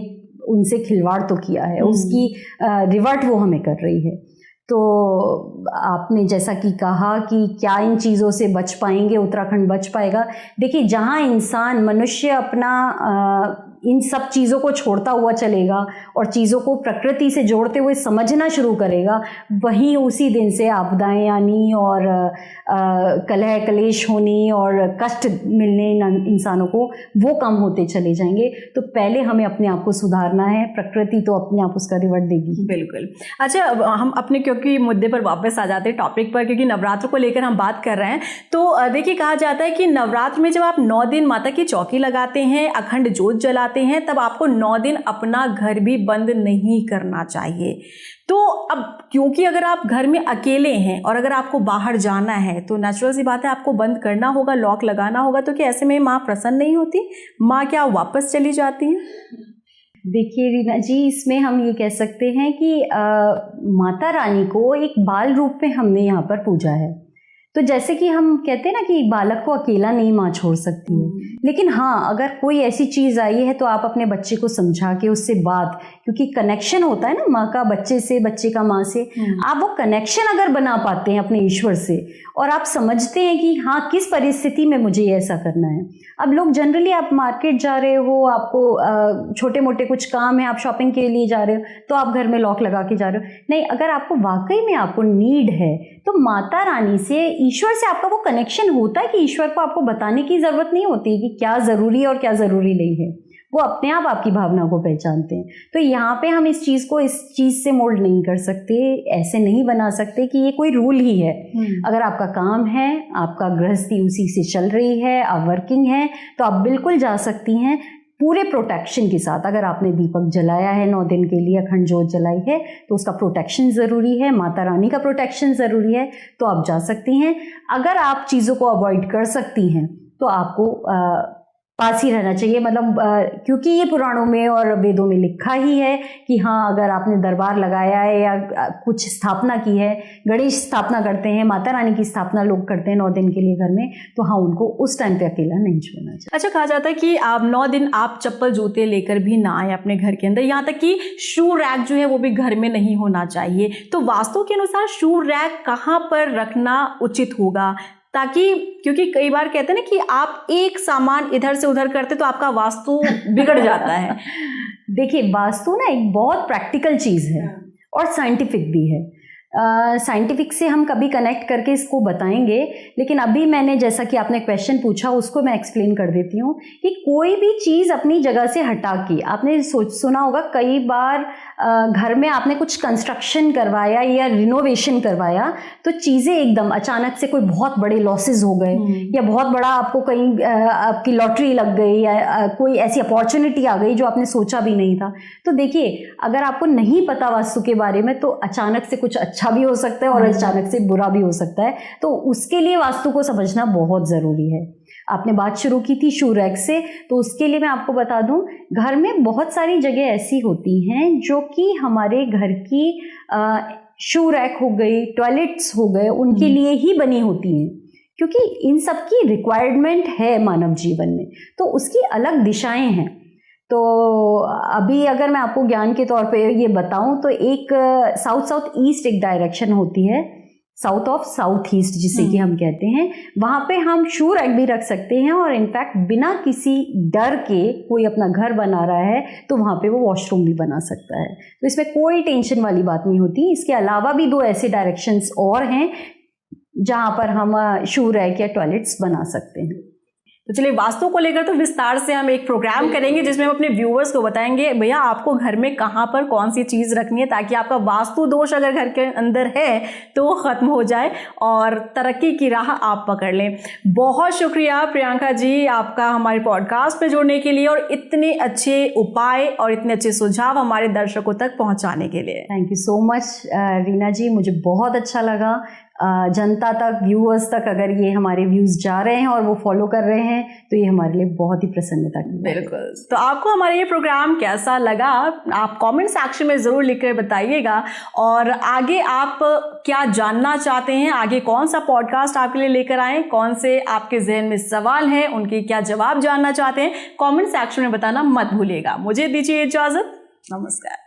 उनसे खिलवाड़ तो किया है, उसकी रिवर्ट वो हमें कर रही है। तो आपने जैसा कि कहा कि क्या इन चीज़ों से बच पाएंगे, उत्तराखंड बच पाएगा? देखिए, जहाँ इंसान, मनुष्य अपना इन सब चीज़ों को छोड़ता हुआ चलेगा और चीज़ों को प्रकृति से जोड़ते हुए समझना शुरू करेगा, वहीं उसी दिन से आपदाएं आनी और कलह कलेश होनी और कष्ट मिलने इंसानों को, वो कम होते चले जाएंगे। तो पहले हमें अपने आप को सुधारना है, प्रकृति तो अपने आप उसका रिवर्ट देगी। बिल्कुल। अच्छा, हम अपने क्योंकि मुद्दे पर वापस आ जाते हैं, टॉपिक पर, क्योंकि नवरात्र को लेकर हम बात कर रहे हैं। तो देखिए, कहा जाता है कि नवरात्र में जब आप 9 दिन माता की चौकी लगाते हैं, अखंड जोत जलाते हैं, तब आपको 9 दिन अपना घर भी बंद नहीं करना चाहिए। तो अब क्योंकि अगर आप घर में अकेले हैं और अगर आपको बाहर जाना है तो नेचुरल सी बात है आपको बंद करना होगा, लॉक लगाना होगा। तो क्या ऐसे में माँ प्रसन्न नहीं होती? माँ क्या वापस चली जाती हैं? देखिए रीना जी, इसमें हम ये कह सकते हैं कि माता रानी को एक बाल रूप में हमने यहाँ पर पूजा है। तो जैसे कि हम कहते हैं ना कि बालक को अकेला नहीं माँ छोड़ सकती है, लेकिन हाँ, अगर कोई ऐसी चीज़ आई है तो आप अपने बच्चे को समझा के उससे बात, क्योंकि कनेक्शन होता है ना माँ का बच्चे से, बच्चे का माँ से, आप वो कनेक्शन अगर बना पाते हैं अपने ईश्वर से और आप समझते हैं कि हाँ किस परिस्थिति में मुझे ऐसा करना है। अब लोग जनरली, आप मार्केट जा रहे हो, आपको छोटे मोटे कुछ काम है, आप शॉपिंग के लिए जा रहे हो तो आप घर में लॉक लगा के जा रहे हो। नहीं, अगर आपको वाकई में आपको नीड है तो माता रानी से, ईश्वर से आपका वो कनेक्शन होता है कि ईश्वर को आपको बताने की ज़रूरत नहीं होती कि क्या ज़रूरी है और क्या ज़रूरी नहीं है। वो अपने आप आपकी भावना को पहचानते हैं। तो यहाँ पे हम इस चीज़ को इस चीज़ से मोल्ड नहीं कर सकते, ऐसे नहीं बना सकते कि ये कोई रूल ही है। अगर आपका काम है, आपका गृहस्थी उसी से चल रही है, आप वर्किंग हैं, तो आप बिल्कुल जा सकती हैं पूरे प्रोटेक्शन के साथ। अगर आपने दीपक जलाया है 9 दिन के लिए, अखंड जोत जलाई है, तो उसका प्रोटेक्शन ज़रूरी है, माता रानी का प्रोटेक्शन ज़रूरी है, तो आप जा सकती हैं। अगर आप चीज़ों को अवॉइड कर सकती हैं तो आपको पास ही रहना चाहिए। मतलब क्योंकि ये पुराणों में और वेदों में लिखा ही है कि हाँ, अगर आपने दरबार लगाया है या कुछ स्थापना की है, गणेश स्थापना करते हैं, माता रानी की स्थापना लोग करते हैं 9 दिन के लिए घर में, तो हाँ, उनको उस टाइम पे अकेला नहीं छोड़ना चाहिए। अच्छा, कहा जाता है कि आप 9 दिन आप चप्पल जूते लेकर भी ना आए अपने घर के अंदर, यहाँ तक कि शू रैक जो है वो भी घर में नहीं होना चाहिए। तो वास्तु के अनुसार शू रैक कहाँ पर रखना उचित होगा, ताकि क्योंकि कई बार कहते हैं ना कि आप एक सामान इधर से उधर करते तो आपका वास्तु बिगड़ जाता है। देखिए, वास्तु ना एक बहुत प्रैक्टिकल चीज़ है और साइंटिफिक भी है। साइंटिफिक से हम कभी कनेक्ट करके इसको बताएंगे, लेकिन अभी मैंने जैसा कि आपने क्वेश्चन पूछा उसको मैं एक्सप्लेन कर देती हूँ कि कोई भी चीज़ अपनी जगह से हटा के, आपने सुना होगा कई बार घर में आपने कुछ कंस्ट्रक्शन करवाया या रिनोवेशन करवाया तो चीज़ें एकदम अचानक से कोई बहुत बड़े लॉसेस हो गए या बहुत बड़ा आपको कहीं आपकी लॉटरी लग गई या कोई ऐसी अपॉर्चुनिटी आ गई जो आपने सोचा भी नहीं था। तो देखिए, अगर आपको नहीं पता वास्तु के बारे में तो अचानक से कुछ अच्छा भी हो सकता है और अचानक से बुरा भी हो सकता है, तो उसके लिए वास्तु को समझना बहुत ज़रूरी है। आपने बात शुरू की थी शू रैक से, तो उसके लिए मैं आपको बता दूं, घर में बहुत सारी जगह ऐसी होती हैं जो कि हमारे घर की शू रैक हो गई, टॉयलेट्स हो गए, उनके लिए ही बनी होती हैं, क्योंकि इन सब की रिक्वायरमेंट है मानव जीवन में, तो उसकी अलग दिशाएं हैं। तो अभी अगर मैं आपको ज्ञान के तौर पे ये बताऊं तो एक साउथ ईस्ट एक डायरेक्शन होती है, साउथ ऑफ साउथ ईस्ट जिसे कि हम कहते हैं, वहाँ पे हम शू रैक भी रख सकते हैं और इनफैक्ट बिना किसी डर के कोई अपना घर बना रहा है तो वहाँ पे वो वॉशरूम भी बना सकता है, तो इसमें कोई टेंशन वाली बात नहीं होती। इसके अलावा भी 2 ऐसे डायरेक्शंस और हैं जहाँ पर हम शू रैक या टॉयलेट्स बना सकते हैं। तो चलिए, वास्तु को लेकर तो विस्तार से हम एक प्रोग्राम करेंगे जिसमें हम अपने व्यूअर्स को बताएंगे भैया आपको घर में कहाँ पर कौन सी चीज़ रखनी है, ताकि आपका वास्तु दोष अगर घर के अंदर है तो वो ख़त्म हो जाए और तरक्की की राह आप पकड़ लें। बहुत शुक्रिया प्रियंका जी आपका हमारे पॉडकास्ट पे जुड़ने के लिए और इतने अच्छे उपाय और इतने अच्छे सुझाव हमारे दर्शकों तक पहुँचाने के लिए। Thank you so much Reena ji, मुझे बहुत अच्छा लगा। जनता तक, व्यूअर्स तक अगर ये हमारे व्यूज़ जा रहे हैं और वो फॉलो कर रहे हैं तो ये हमारे लिए बहुत ही प्रसन्नता की बात है। बिल्कुल। तो आपको हमारा ये प्रोग्राम कैसा लगा आप कमेंट सेक्शन में ज़रूर लिख कर बताइएगा, और आगे आप क्या जानना चाहते हैं, आगे कौन सा पॉडकास्ट आपके लिए लेकर आएँ, कौन से आपके जहन में सवाल हैं, उनके क्या जवाब जानना चाहते हैं, कमेंट सेक्शन में बताना मत भूलिएगा। मुझे दीजिए इजाज़त, नमस्कार।